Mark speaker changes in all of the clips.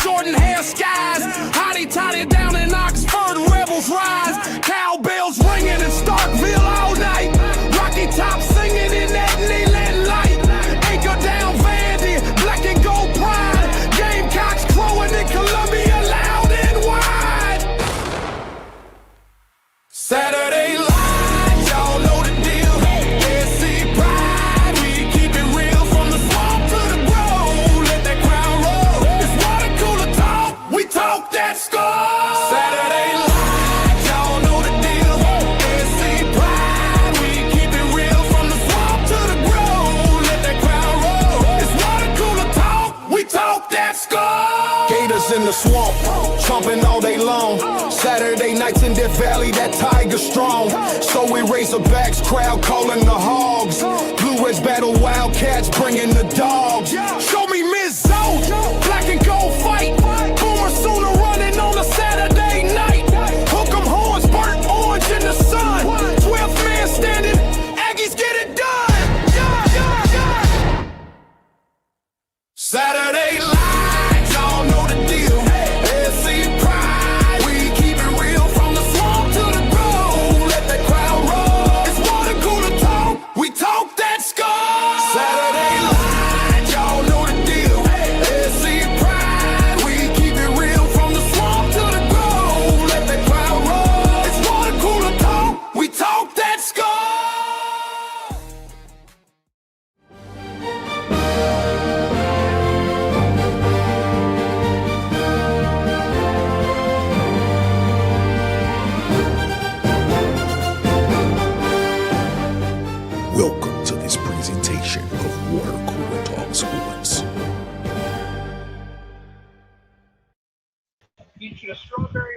Speaker 1: Jordan hair skies, hottie toddy down in Oxford, rebels rise, cowbells ringing in Starkville all night, Rocky Top singing in that Leland light, anchor down Vandy, black and gold pride, Gamecocks crowing in Columbia loud and wide. Saturday lights, y'all know the deal. SC pride, we keep it real from the swamp to the grove. Let that crowd roll. It's water cooler talk. We talk that score. Saturday lights, y'all know the deal. SC pride, we keep it real from the swamp to the grove. Let that crowd roll. It's water cooler talk. We talk that score. Gators in the swamp, chomping all day long. Saturday nights in Death Valley, that tiger strong. So we Razorbacks, crowd calling the hogs. Blue Ridge battle Wildcats, bringing the dogs. Show me Miss Zoe, black and gold fight. Boomer Sooner running on a Saturday night. Hook 'em horns, burnt orange in the sun. 12th man standing, Aggies get it done. Saturday lights, y'all know the deal. SC pride, we keep it real from the swamp to the grove. Let that crowd roll. It's water cooler talk. We talk that score. Saturday lights, y'all know the deal. SC pride, we keep it real from the swamp to the grove. Let that crowd roll. It's water cooler talk. We talk that score.
Speaker 2: Welcome to this presentation of Water Cooler Talk Sports.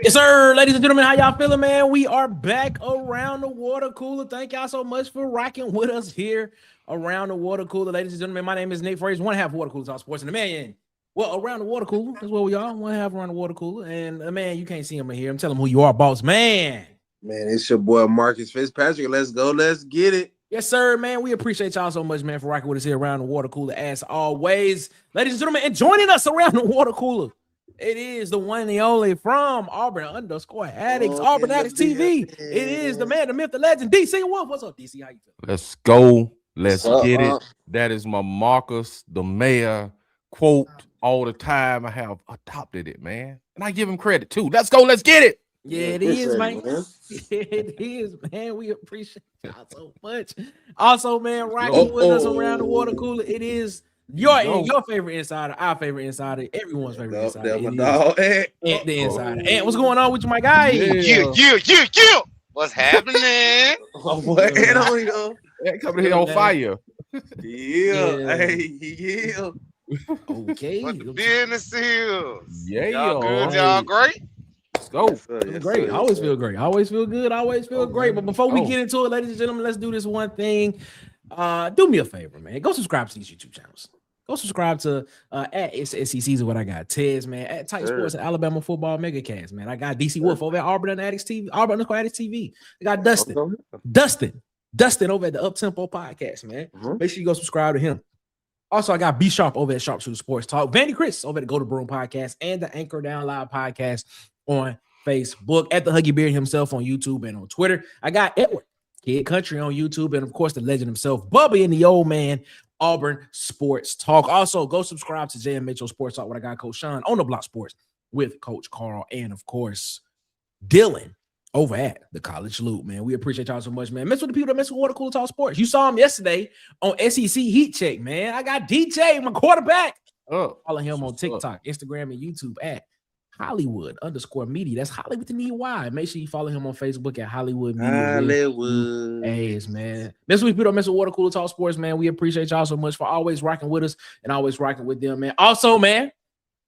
Speaker 3: Yes, sir. Ladies and gentlemen, how y'all feeling, man? We are back around the water cooler. Thank y'all so much for rocking with us here around the water cooler. Ladies and gentlemen, my name is Nate Fraser, one half of Water Cooler Talk Sports, and the man, well, around the water cooler is where we are, one half around the water cooler. And man, you can't see him in here. I'm telling him who you are, boss man.
Speaker 4: Man, it's your boy Marcus Fitzpatrick. Let's go. Let's get it.
Speaker 3: Yes, sir, man. We appreciate y'all so much, man, for rocking with us here around the water cooler as always. Ladies and gentlemen, and joining us around the water cooler, it is the one and the only from Auburn _Addicts, Auburn Addicts TV. It is the man, the myth, the legend, DC Wolf. What's up, DC? How you feeling?
Speaker 5: Let's go. Let's get it. That is my Marcus, the mayor quote all the time. I have adopted it, man. And I give him credit too. Let's go. Let's get it.
Speaker 3: Yeah, it is, man. It is, man. We appreciate y'all so much. Also, man, rocking with us around the water cooler. It is your favorite insider, our favorite insider, everyone's favorite insider. The insider. And what's going on with you, my guy?
Speaker 6: Yeah. What's happening?
Speaker 4: What?
Speaker 5: Coming here on fire.
Speaker 4: Yeah. Hey.
Speaker 3: Okay.
Speaker 6: What the business is?
Speaker 5: Yeah.
Speaker 6: Y'all good? Y'all great?
Speaker 5: Let's go.
Speaker 3: Great. I always feel great. I always feel good. I always feel great. But before we get into it, ladies and gentlemen, let's do this one thing. Do me a favor, man. Go subscribe to these YouTube channels. Go subscribe to at SECs is what I got. Tez, man, at Tight Sports and Alabama Football Megacast, man. I got DC Wolf over at Auburn Addicts TV, Auburn Addicts TV. I got Dustin over at the Uptempo Podcast, man. Make sure you go subscribe to him. Also, I got B Sharp over at Sharpshooter Sports Talk. Vandy Chris over at the Go to Byrum Podcast and the Anchor Down Live Podcast on Facebook. At the Huggy Beard himself on YouTube and on Twitter. I got Edward Kid Country on YouTube, and of course the legend himself, Bubby and the old man, Auburn Sports Talk. Also, go subscribe to JM Mitchell Sports Talk with I got Coach Sean on the Block Sports with Coach Carl, and of course Dylan over at the College Loop, man. We appreciate y'all so much, man. Mess with the people that mess with Water Cooler Talk Sports. You saw him yesterday on SEC Heat Check, man. I got DJ, my quarterback. Follow him on TikTok, Instagram, and YouTube at Hollywood_media. That's Hollywood with the EY. Make sure you follow him on Facebook at Hollywood Media.
Speaker 4: Hollywood.
Speaker 3: A's, man. This week we don't miss a Water Cooler Talk Sports, man. We appreciate y'all so much for always rocking with us and always rocking with them, man. Also, man,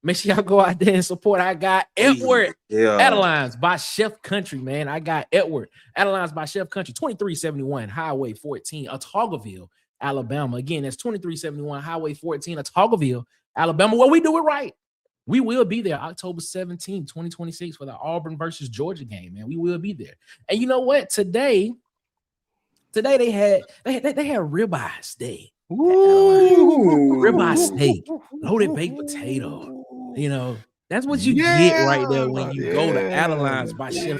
Speaker 3: make sure y'all go out there and support. I got Edward Adelines by Chef Country, man. I got Edward Adelines by Chef Country, 2371 Highway 14, Otagoville, Alabama. Again, that's 2371 Highway 14, Otagoville, Alabama. Well, we do it right. We will be there October 17, 2026 for the Auburn versus Georgia game, man. We will be there. And you know what? Today they had ribeye steak. Ribeye steak, loaded baked potato. You know, that's what you get right there when you go to Adelines by Chef.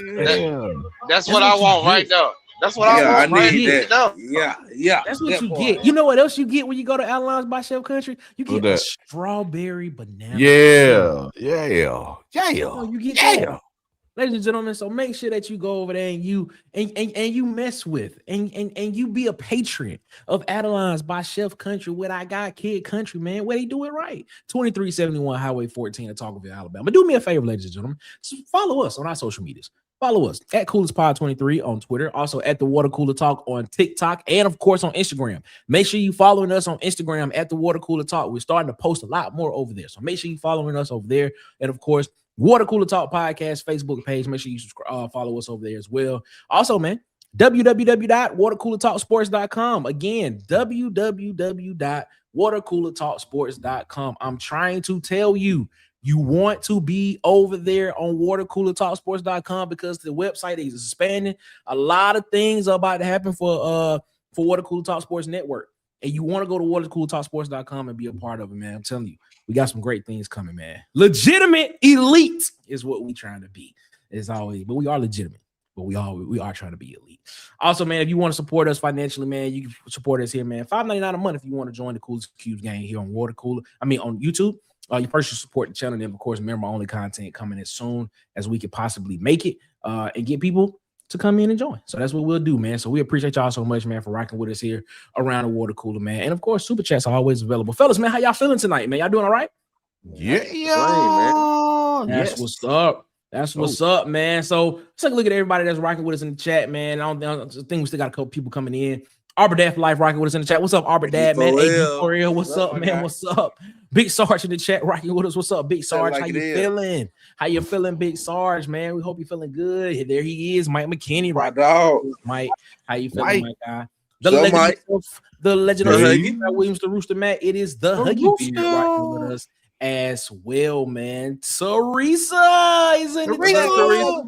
Speaker 6: That's what I want right now. That's what I want right now.
Speaker 4: Yeah.
Speaker 3: That's what you get. You know what else you get when you go to Adelines by Chef Country? You get a strawberry banana.
Speaker 5: Yeah.
Speaker 3: Oh, you get that. Ladies and gentlemen, so make sure that you go over there and you mess with and you be a patron of Adelines by Chef Country, what I got Kid Country, man, where they do it right. 2371 Highway 14 at Otagoville, Alabama. Do me a favor, ladies and gentlemen, follow us on our social medias. Follow us at CoolersPod23 on Twitter, also at the Water Cooler Talk on TikTok, and of course on Instagram. Make sure you following us on Instagram at the Water Cooler Talk. We're starting to post a lot more over there, so make sure you following us over there, and of course, Water Cooler Talk Podcast Facebook page. Make sure you follow us over there as well. Also, man, www.watercoolertalksports.com. Again, www.watercoolertalksports.com. I'm trying to tell you, you want to be over there on watercoolertalksports.com because the website is expanding. A lot of things are about to happen for Water Cooler Talk Sports Network. And you want to go to watercoolertalksports.com and be a part of it, man. I'm telling you, we got some great things coming, man. Legitimate elite is what we trying to be. As always, but we are legitimate. But we are trying to be elite. Also, man, if you want to support us financially, man, you can support us here, man. $5.99 a month if you want to join the Coolest Cubes gang here on on YouTube. You first should support the channel, and then of course, member-only content coming as soon as we can possibly make it, and get people to come in and join. So that's what we'll do, man. So we appreciate y'all so much, man, for rocking with us here around the Water Cooler, man. And of course, super chats are always available. Fellas, man, how y'all feeling tonight, man? Y'all doing all right?
Speaker 5: Yeah.
Speaker 3: That's what's up. That's what's up, man. So let's take a look at everybody that's rocking with us in the chat, man. I think we still got a couple people coming in. Arbor Dad for Life rocking with us in the chat. What's up, Arbor Dad, man? Hey, what's up, man? Guy? What's up? Big Sarge in the chat rocking with us. What's up, Big Sarge? How you feeling? How you feeling, Big Sarge, man? We hope you're feeling good. There he is, Mike McKinney, right? Mike, how you feeling, my guy? The legend of Williams, the Rooster Matt. It is the Huggy Beard rocking with us as well, man. Teresa is in the chat.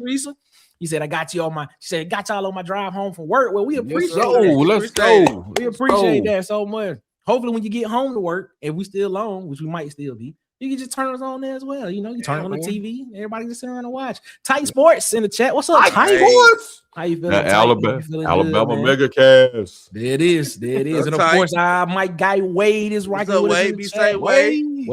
Speaker 3: Teresa. He said, I got you on my, she said, got y'all on my drive home from work. Well, we appreciate that.
Speaker 5: Let's go.
Speaker 3: We appreciate that so much. Hopefully, when you get home to work, if we still on, which we might still be, you can just turn us on there as well. You know, you turn on the TV, everybody just sit around and watch. Tight Sports in the chat. What's up, Tight Sports? How you feeling?
Speaker 5: Alabama Mega Cast.
Speaker 3: There it is. And of course, my guy Wade is rocking with us in the chat. Wade.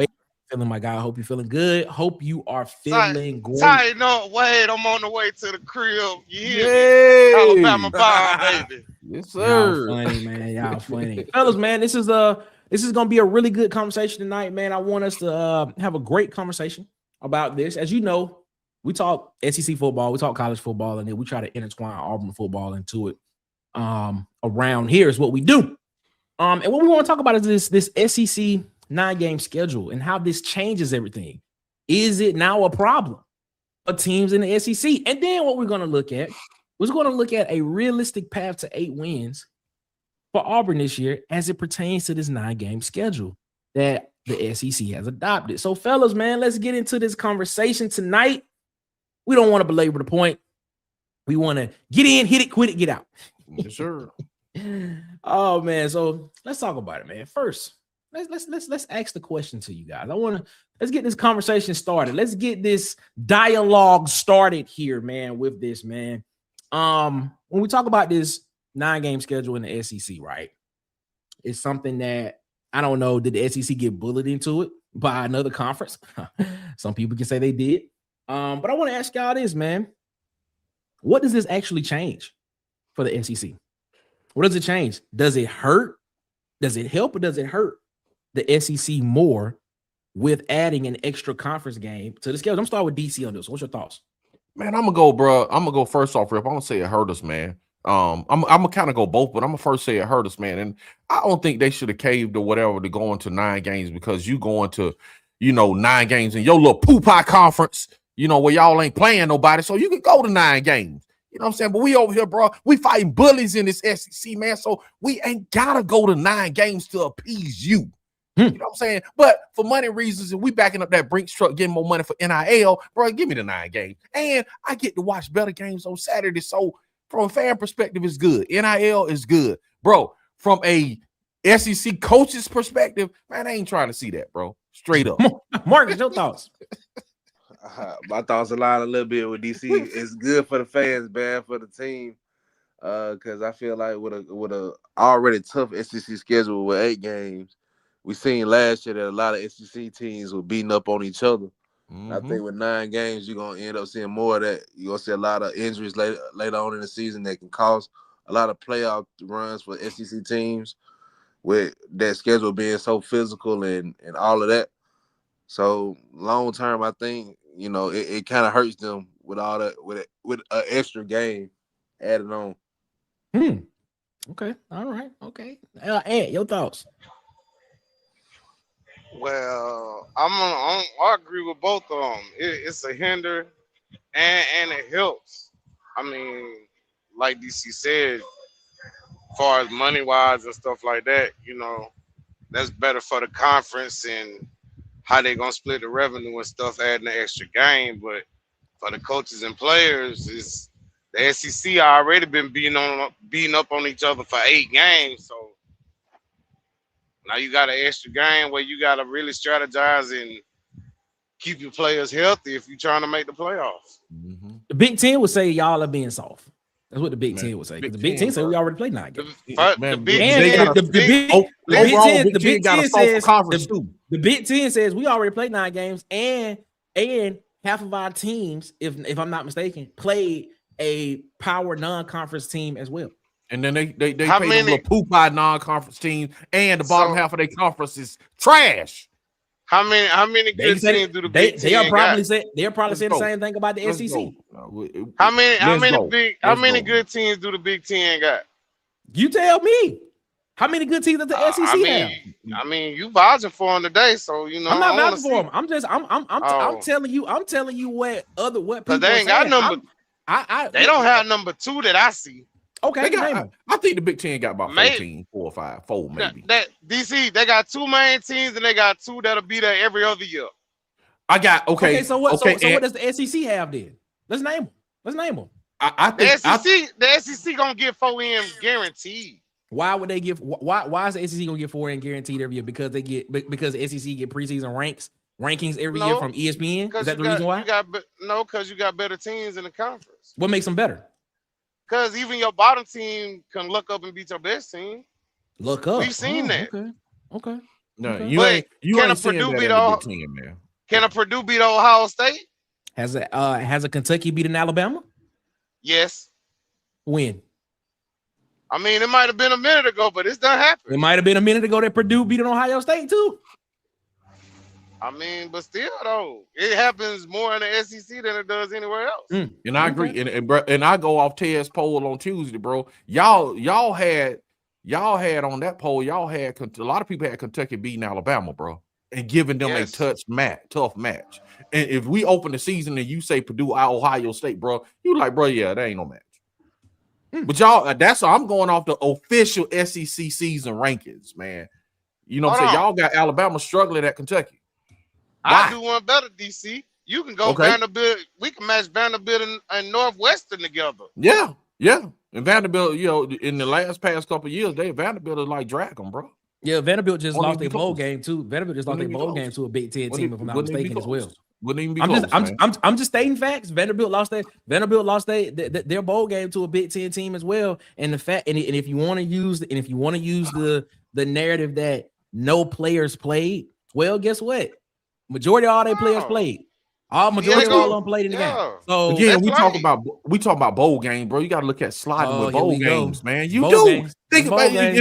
Speaker 3: Feeling, my guy. I hope you're feeling good. Hope you are feeling great.
Speaker 6: Tighten up, Wade. I'm on the way to the crib. Yeah, Alabama bomb, baby.
Speaker 5: Yes, sir.
Speaker 3: Y'all funny, man. Y'all funny, fellas. Man, this is gonna be a really good conversation tonight, man. I want us to have a great conversation about this. As you know, we talk SEC football, we talk college football, and then we try to intertwine Auburn football into it. Around here is what we do. And what we want to talk about is this SEC 9-game schedule and how this changes everything. Is it now a problem for teams in the SEC? And then what we're going to look at a realistic path to 8 wins for Auburn this year as it pertains to this 9-game schedule that the SEC has adopted. So, fellas, man, let's get into this conversation tonight. We don't want to belabor the point. We want to get in, hit it, quit it, get out.
Speaker 5: Yes, sir.
Speaker 3: Oh, man. So let's talk about it, man. First, let's ask the question to you guys. Let's get this conversation started. Let's get this dialogue started here, man, with this, man. When we talk about this 9-game schedule in the SEC, right? It's something that I don't know. Did the SEC get bullied into it by another conference? Some people can say they did. But I want to ask y'all this, man. What does this actually change for the SEC? What does it change? Does it hurt? Does it help or does it hurt the SEC more with adding an extra conference game to the schedule. I'm gonna start with DC on this. What's your thoughts?
Speaker 5: Man, I'm gonna go, bro. I'm gonna go first off, Rip. I'm gonna say it hurt us, man. I'm gonna kind of go both, but I'm gonna first say it hurt us, man. And I don't think they should have caved or whatever to go into 9 games because you going to, 9 games in your little poo-pie conference, where y'all ain't playing nobody, so you can go to 9 games. You know what I'm saying? But we over here, bro, we fighting bullies in this SEC, man. So we ain't gotta go to 9 games to appease you. You know what I'm saying? But for money reasons, if we backing up that Brinks truck, getting more money for NIL, bro, give me the 9 games. And I get to watch better games on Saturday. So from a fan perspective, it's good. NIL is good. Bro, from a SEC coach's perspective, man, I ain't trying to see that, bro. Straight up.
Speaker 3: Marcus, your thoughts?
Speaker 4: My thoughts align a little bit with DC. It's good for the fans, bad for the team. Because I feel like with a already tough SEC schedule with 8 games, we seen last year that a lot of SEC teams were beating up on each other. I think with 9 games, you're gonna end up seeing more of that. You're gonna see a lot of injuries later on in the season that can cause a lot of playoff runs for SEC teams with that schedule being so physical and all of that. So long term, I think it kind of hurts them with all that with an extra game added on.
Speaker 3: Okay. All right. Okay. Ed, your thoughts?
Speaker 6: Well, I agree with both of them. It's a hinder and it helps. I mean, like DC said, as far as money wise and stuff like that, that's better for the conference and how they gonna split the revenue and stuff, adding an extra game. But for the coaches and players, it's the SEC already been beating up on each other for 8 games, so now you got an extra game where you got to really strategize and keep your players healthy if you're trying to make the playoffs.
Speaker 3: The Big Ten would say y'all are being soft. That's what the Big Ten would say. The Big Ten said we already played 9 games.
Speaker 6: The
Speaker 3: Big Ten says we already played 9 games, and half of our teams, if I'm not mistaken, played a power non-conference team as well.
Speaker 5: And then they pay them little poop-eyed non-conference teams, and the bottom half of their conference is trash.
Speaker 6: How many good teams do the Big Ten
Speaker 3: they'll probably say the same thing about the SEC.
Speaker 6: How many good teams do the Big Ten got?
Speaker 3: You tell me. How many good teams does the SEC have?
Speaker 6: I mean, you vouching for them today, so
Speaker 3: I'm not vouching for them. I'm telling you what people
Speaker 6: because they ain't got number. They don't have number 2 that I see.
Speaker 3: Okay,
Speaker 5: I think the Big Ten got about 14, 4 or 5, 4 maybe.
Speaker 6: DC, they got 2 main teams and they got 2 that'll be there every other year.
Speaker 3: So what does the SEC have then? Let's name them.
Speaker 6: I think the SEC gonna get 4 in guaranteed.
Speaker 3: Why would they give? Why is the SEC gonna get 4 in guaranteed every year? Because the SEC get preseason rankings every year from ESPN. Is that the reason why?
Speaker 6: Because you got better teams in the conference.
Speaker 3: What makes them better?
Speaker 6: Because even your bottom team can look up and beat your best team.
Speaker 3: Look up.
Speaker 6: We've seen that.
Speaker 3: Okay.
Speaker 5: No,
Speaker 3: okay.
Speaker 5: you ain't
Speaker 6: Can a
Speaker 5: seeing
Speaker 6: Purdue
Speaker 5: that
Speaker 6: beat
Speaker 5: in the Big Ten, man.
Speaker 6: Can a Purdue beat Ohio State?
Speaker 3: Has a Kentucky beaten Alabama?
Speaker 6: Yes.
Speaker 3: When?
Speaker 6: I mean, it might have been a minute ago, but it's done happened.
Speaker 3: It might have been a minute ago that Purdue beat Ohio State too.
Speaker 6: I mean, but still though, it happens more in the SEC than it does anywhere else.
Speaker 5: And I agree. And I go off Ted's poll on Tuesday, bro. Y'all had on that poll, a lot of people had Kentucky beating Alabama, bro, and giving them a tough match. And if we open the season and you say Purdue, Ohio State, bro, you like, bro, yeah, that ain't no match. But y'all, that's I'm going off the official SEC season rankings, man. You know what I'm saying? Y'all got Alabama struggling at Kentucky.
Speaker 6: I do one better, DC. You can go Vanderbilt. We can match Vanderbilt and Northwestern together.
Speaker 5: Yeah. And Vanderbilt, in the past couple of years, Vanderbilt is like dragon, bro.
Speaker 3: Yeah, Vanderbilt just lost their bowl game too. Vanderbilt just lost their bowl game to a Big Ten team, if I'm not mistaken, as well.
Speaker 5: Wouldn't even be close,
Speaker 3: I'm just stating facts. Vanderbilt lost their bowl game to a Big Ten team as well. And the fact, and if you want to use the narrative that no players played, well, guess what? Majority of all their players played. All of them played in the game. So
Speaker 5: again, we talk about bowl games, bro. You got to look at sliding with bowl games, man. You do think about it.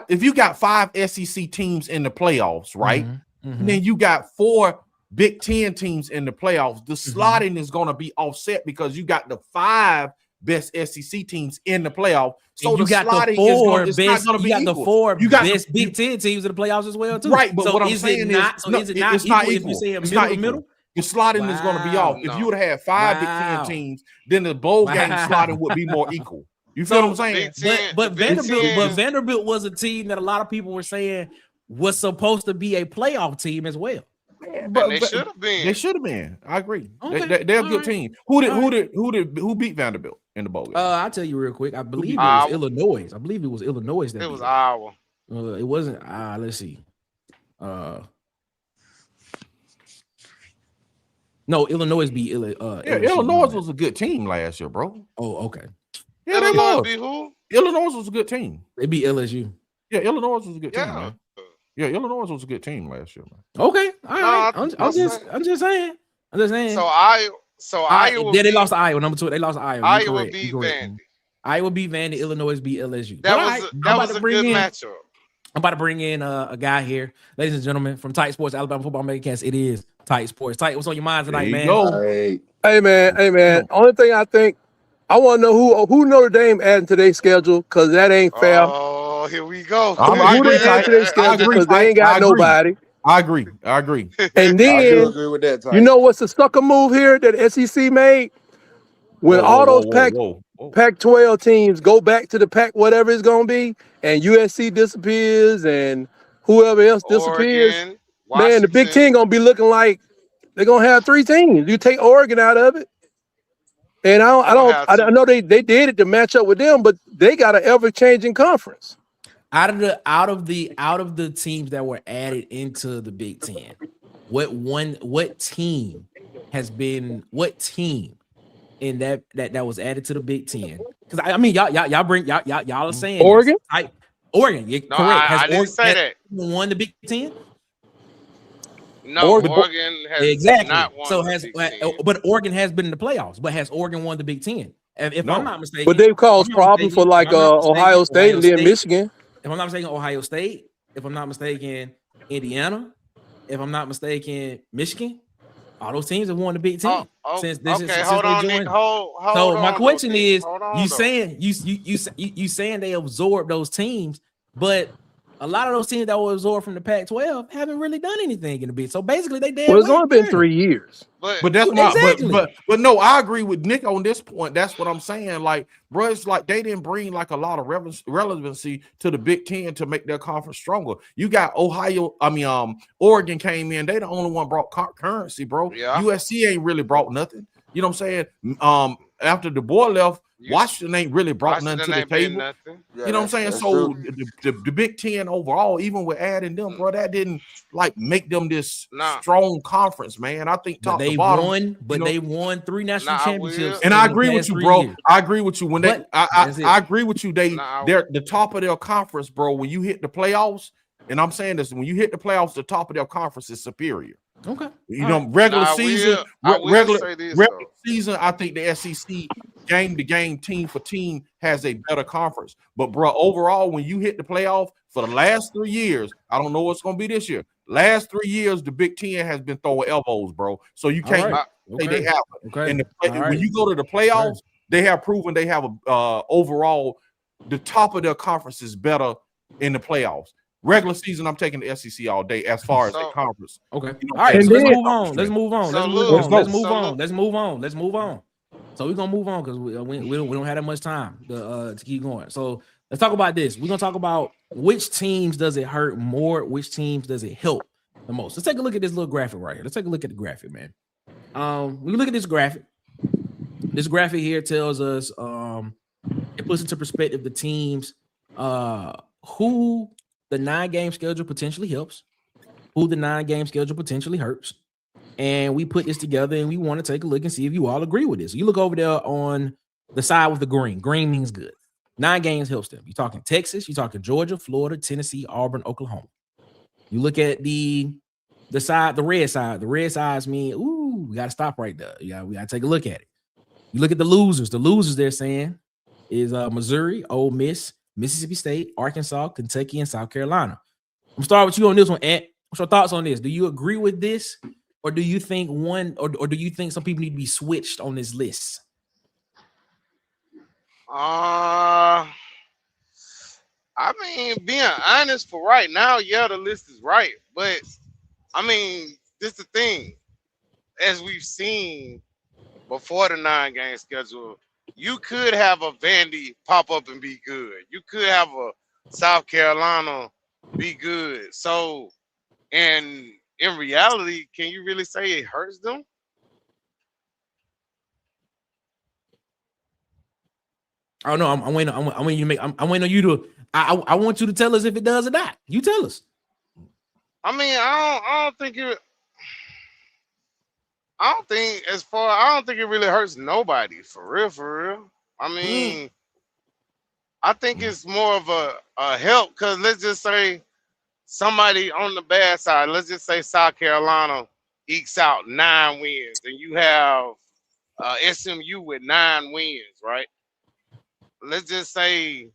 Speaker 5: If you got 5 SEC teams in the playoffs, right? and then you got 4 Big Ten teams in the playoffs. The slotting is going to be offset because you got the 5 best SEC teams in the playoff. So
Speaker 3: you got the 4 best. You got the 4 best Big Ten teams in the playoffs as well too.
Speaker 5: Right, but
Speaker 3: so
Speaker 5: what I'm saying
Speaker 3: is it not equal if you say a middle?
Speaker 5: The slotting is going to be off. If you would have had 5 Big Ten teams, then the bowl game slotting would be more equal. You feel what I'm saying?
Speaker 3: But Vanderbilt was a team that a lot of people were saying was supposed to be a playoff team as well.
Speaker 6: But they should have been.
Speaker 5: They should have been. I agree.
Speaker 3: Okay.
Speaker 5: They're a good team. Who beat Vanderbilt in the bowl game?
Speaker 3: I'll tell you real quick. I believe it was Illinois. I believe it was Illinois.
Speaker 6: It was Iowa.
Speaker 3: It wasn't. Let's see. No, Illinois beat
Speaker 5: Illinois was a good team last year, bro.
Speaker 3: Oh, okay.
Speaker 5: Yeah, they
Speaker 6: Illinois
Speaker 5: was.
Speaker 6: beat who?
Speaker 5: Illinois was a good team.
Speaker 3: They beat LSU.
Speaker 5: Yeah, Illinois was a good team,
Speaker 6: Yeah.
Speaker 5: man. Yeah, Illinois was a good team last year, man.
Speaker 3: Okay, all right.
Speaker 6: No,
Speaker 3: I'm just saying.
Speaker 6: So Iowa.
Speaker 3: They lost to Iowa. Number 2. They lost to Iowa.
Speaker 6: Iowa beat Vandy.
Speaker 3: Iowa beat Vandy. Illinois beat LSU.
Speaker 6: That was a good matchup.
Speaker 3: I'm about to bring in a guy here, ladies and gentlemen, from Tight Sports, Alabama Football Megacast. It is Tight Sports. Tight, what's on your mind tonight, man?
Speaker 7: Hey man. Only thing I think I want to know who Notre Dame adding to their schedule because that ain't fair.
Speaker 6: Oh, here we go.
Speaker 7: Who they add to their schedule because they ain't got nobody.
Speaker 5: I agree.
Speaker 7: And then
Speaker 4: I do agree with that. Type.
Speaker 7: you know what's the sucker move here that SEC made? When all those Pac-12 teams go back to the Pac, whatever it's gonna be, and USC disappears and whoever else disappears,
Speaker 6: Oregon,
Speaker 7: man, the Big Ten gonna be looking like they're gonna have 3 teams. You take Oregon out of it, and I know they did it to match up with them, but they got an ever-changing conference.
Speaker 3: Out of the teams that were added into the Big Ten, what team in that was added to the Big Ten? Because I mean, y'all are saying
Speaker 7: Oregon.
Speaker 3: Oregon,
Speaker 6: No,
Speaker 3: correct.
Speaker 6: I didn't say that.
Speaker 3: Won the Big Ten?
Speaker 6: No, Oregon has
Speaker 3: exactly.
Speaker 6: not won.
Speaker 3: So
Speaker 6: the Big Ten.
Speaker 3: but Oregon has been in the playoffs. But has Oregon won the Big Ten? If I'm not mistaken,
Speaker 7: But they've caused problems for like Ohio State and then Michigan.
Speaker 3: If I'm not mistaken, Ohio State. If I'm not mistaken, Indiana. If I'm not mistaken, Michigan. All those teams have won the Big Ten since
Speaker 6: hold on, Nick. Hold
Speaker 3: so
Speaker 6: on,
Speaker 3: my question is, you
Speaker 6: saying
Speaker 3: they absorbed those teams, but a lot of those teams that were absorbed from the Pac-12 haven't really done anything in the Big. So basically, they did.
Speaker 7: Well, it's only been 3 years.
Speaker 5: But that's not. But no, I agree with Nick on this point. That's what I'm saying. Like, bro, it's like they didn't bring like a lot of relevancy to the Big Ten to make their conference stronger. You got Oregon came in. They the only one brought currency, bro.
Speaker 6: Yeah.
Speaker 5: USC ain't really brought nothing. You know what I'm saying? After the boy left, Washington ain't really brought nothing to the table.
Speaker 4: Yeah,
Speaker 5: you know what I'm saying? So the Big Ten overall, even with adding them, bro, that didn't like make them this strong conference, man. I think top to bottom,
Speaker 3: they won 3 national championships.
Speaker 5: And I agree with you, bro. I agree with you. When I agree with you, they're the top of their conference, bro. When you hit the playoffs, and I'm saying this, when you hit the playoffs, the top of their conference is superior.
Speaker 3: Okay.
Speaker 5: You know, regular season, I think the SEC game to game, team for team has a better conference. But bro, overall, when you hit the playoff for the last 3 years, I don't know what's gonna be this year. Last 3 years, the Big Ten has been throwing elbows, bro. So you can't say they haven't.
Speaker 3: Okay.
Speaker 5: And when you go to the playoffs, they have proven they have overall the top of their conference is better in the playoffs. Regular season, I'm taking the SEC all day as far as the conference.
Speaker 3: Okay.
Speaker 5: You know,
Speaker 3: all right. So let's move on. So we're gonna move on because we don't have that much time to keep going. So let's talk about this. We're gonna talk about which teams does it hurt more, which teams does it help the most. Let's take a look at this little graphic right here. Let's take a look at the graphic, man. We look at this graphic. This graphic here tells us it puts into perspective the teams who the 9-game schedule potentially helps, who the 9-game schedule potentially hurts. And we put this together and we want to take a look and see if you all agree with this. You look over there on the side with the green. Green means good. 9 games helps them. You're talking Texas, you're talking Georgia, Florida, Tennessee, Auburn, Oklahoma. You look at the side, the red side. The red sides mean, ooh, we got to stop right there. Yeah, we got to take a look at it. You look at the losers. The losers they're saying is Missouri, Ole Miss, Mississippi State, Arkansas, Kentucky, and South Carolina. I'm starting with you on this one, Ant. What's your thoughts on this? Do you agree with this, or do you think or do you think some people need to be switched on this list?
Speaker 6: I mean, being honest, for right now, yeah, the list is right. But I mean, this the thing. As we've seen before the 9-game schedule, you could have a Vandy pop up and be good. You could have a South Carolina be good. So, and in reality, can you really say it hurts them?
Speaker 3: I don't know. I'm waiting. I'm waiting you to make. I'm waiting on you to. I want you to tell us if it does or not. You tell us.
Speaker 6: I mean, I don't think it. I don't think it really hurts nobody for real. I mean, I think it's more of a help because let's just say somebody on the bad side, let's just say South Carolina ekes out 9 wins and you have SMU with 9 wins, right? Let's just say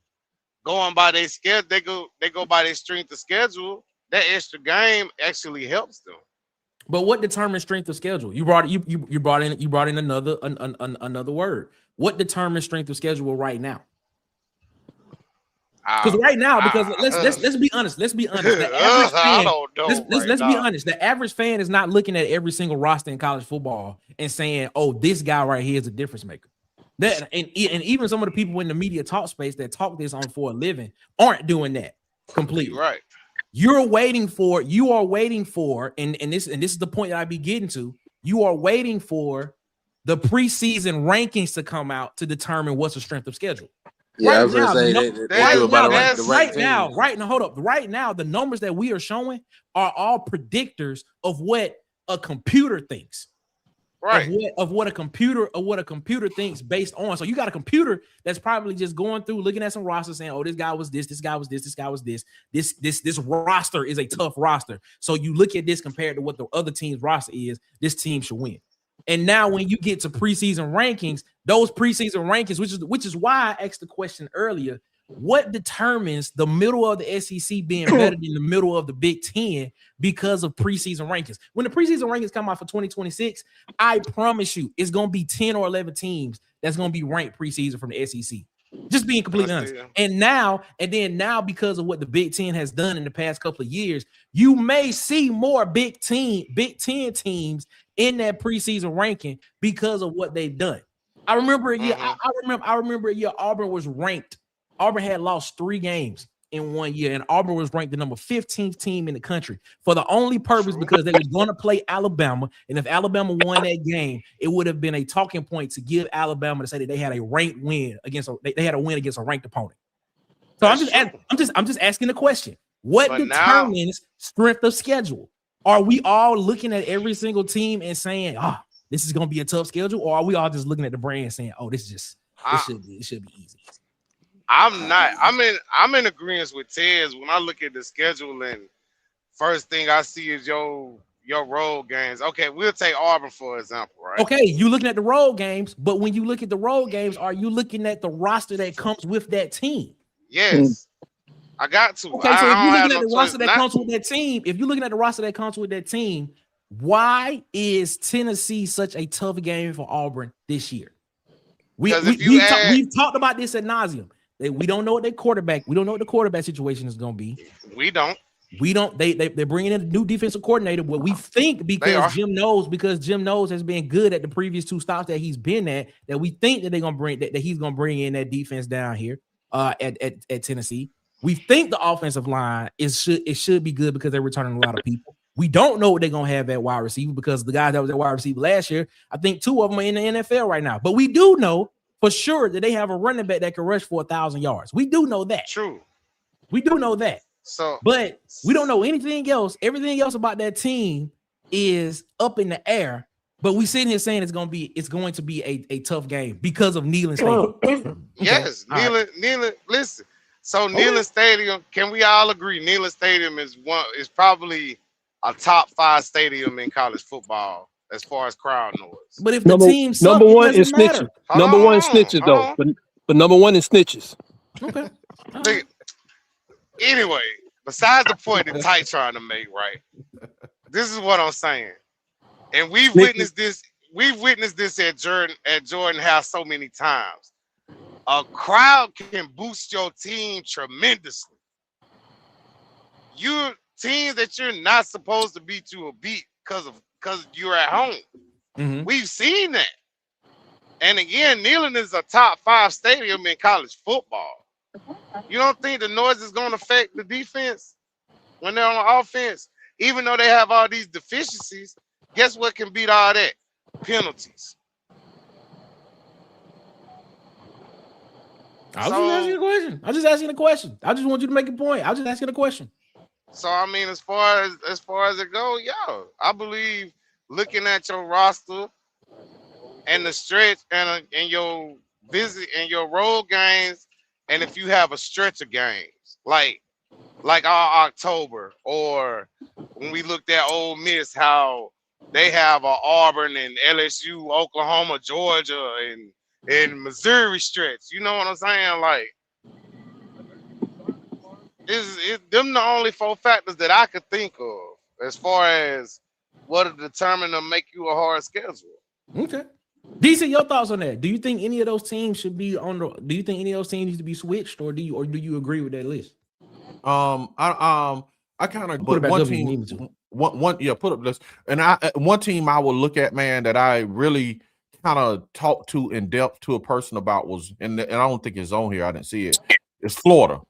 Speaker 6: going by their schedule, they go by their strength of schedule. That extra game actually helps them.
Speaker 3: But what determines strength of schedule? You brought in another word. What determines strength of schedule right now? Because right now, because let's be honest. Let's be honest. The average fan, I don't know. Let's be honest. The average fan is not looking at every single roster in college football and saying, "Oh, this guy right here is a difference maker." That and even some of the people in the media talk space that talk this on for a living aren't doing that completely.
Speaker 6: Right.
Speaker 3: You are waiting for, and this is the point that I be getting to. You are waiting for the preseason rankings to come out to determine what's the strength of schedule.
Speaker 4: Yeah,
Speaker 3: Right now, the numbers that we are showing are all predictors of what a computer thinks. Right. Of what a computer thinks based on. So you got a computer that's probably just going through looking at some rosters saying, oh, this guy was this guy was this guy was this. This roster is a tough roster. So you look at this compared to what the other team's roster is, this team should win. And now when you get to preseason rankings, those preseason rankings, which is why I asked the question earlier, what determines the middle of the SEC being better than the middle of the Big Ten because of preseason rankings? When the preseason rankings come out for 2026, I promise you it's going to be 10 or 11 teams that's going to be ranked preseason from the SEC. Just being completely honest. And now because of what the Big Ten has done in the past couple of years, you may see more Big Ten teams in that preseason ranking because of what they've done. I remember a year. I remember a year Auburn was ranked. Auburn had lost 3 games in 1 year, and Auburn was ranked the number 15th team in the country for the only purpose because they were going to play Alabama, and if Alabama won that game, it would have been a talking point to give Alabama to say that they had a ranked win against they had a win against a ranked opponent. So I'm just asking the question: what determines strength of schedule? Are we all looking at every single team and saying, this is going to be a tough schedule, or are we all just looking at the brand saying, it should be easy?
Speaker 6: I'm not. I'm in agreement with Tez when I look at the schedule, and first thing I see is your road games. Okay, we'll take Auburn for example, right?
Speaker 3: Okay, you looking at the road games, but when you look at the road games, are you looking at the roster that comes with that team?
Speaker 6: Yes, I got to.
Speaker 3: Okay, so if you're looking at the roster that comes with that team, why is Tennessee such a tough game for Auburn this year? We've talked about this ad nauseum. We don't know what their quarterback. We don't know what the quarterback situation is going to be.
Speaker 6: We don't.
Speaker 3: They're bringing in a new defensive coordinator. What we think because Jim Knowles has been good at the previous 2 stops that he's been at. That we think that they're going to bring that he's going to bring in that defense down here at Tennessee. We think the offensive line should be good because they're returning a lot of people. We don't know what they're going to have at wide receiver because the guys that was at wide receiver last year, I think 2 of them are in the NFL right now. But we do know for sure that they have a running back that can rush for 1,000 yards. We do know that.
Speaker 6: True.
Speaker 3: We do know that.
Speaker 6: So,
Speaker 3: but we don't know anything else. Everything else about that team is up in the air. But we sitting here saying it's going to be a tough game because of Neyland Stadium.
Speaker 6: Yes, Neyland. Listen. So Neyland Stadium, can we all agree? Neyland Stadium is probably a top 5 stadium in college football as far as crowd noise.
Speaker 3: But if the team suck,
Speaker 7: number one is snitches. Number one is snitches though. But number one is snitches.
Speaker 3: Okay.
Speaker 6: Anyway, besides the point that Ty trying to make, right? This is what I'm saying. And we've witnessed this. We've witnessed this at Jordan House so many times. A crowd can boost your team tremendously. You teams that you're not supposed to be to a beat because you're at home.
Speaker 3: Mm-hmm.
Speaker 6: We've seen that. And again, Neyland is a top 5 stadium in college football. You don't think the noise is going to affect the defense when they're on offense? Even though they have all these deficiencies, guess what can beat all that? Penalties.
Speaker 3: I was just asking a question. I just want you to make a point. I was just asking a question.
Speaker 6: So I mean, as far as it goes, yeah, I believe looking at your roster and the stretch and your visit and your road games, and if you have a stretch of games like our October, or when we looked at Ole Miss, how they have a Auburn and LSU, Oklahoma, Georgia, and Missouri stretch. You know what I'm saying? Like, is them the only 4 factors that I could think of as far as what will determine to make you a hard schedule.
Speaker 3: Okay. DC, your thoughts on that? Do you think any of those teams should be on the? Do you think any of those teams need to be switched, or do you agree with that list?
Speaker 5: I kind of
Speaker 3: put it back
Speaker 5: one
Speaker 3: up
Speaker 5: team.
Speaker 3: if you need me to.
Speaker 5: One put up this, and one team I would look at, man, that I really kind of talked to in depth to a person about was, and I don't think it's on here. I didn't see it. It's Florida.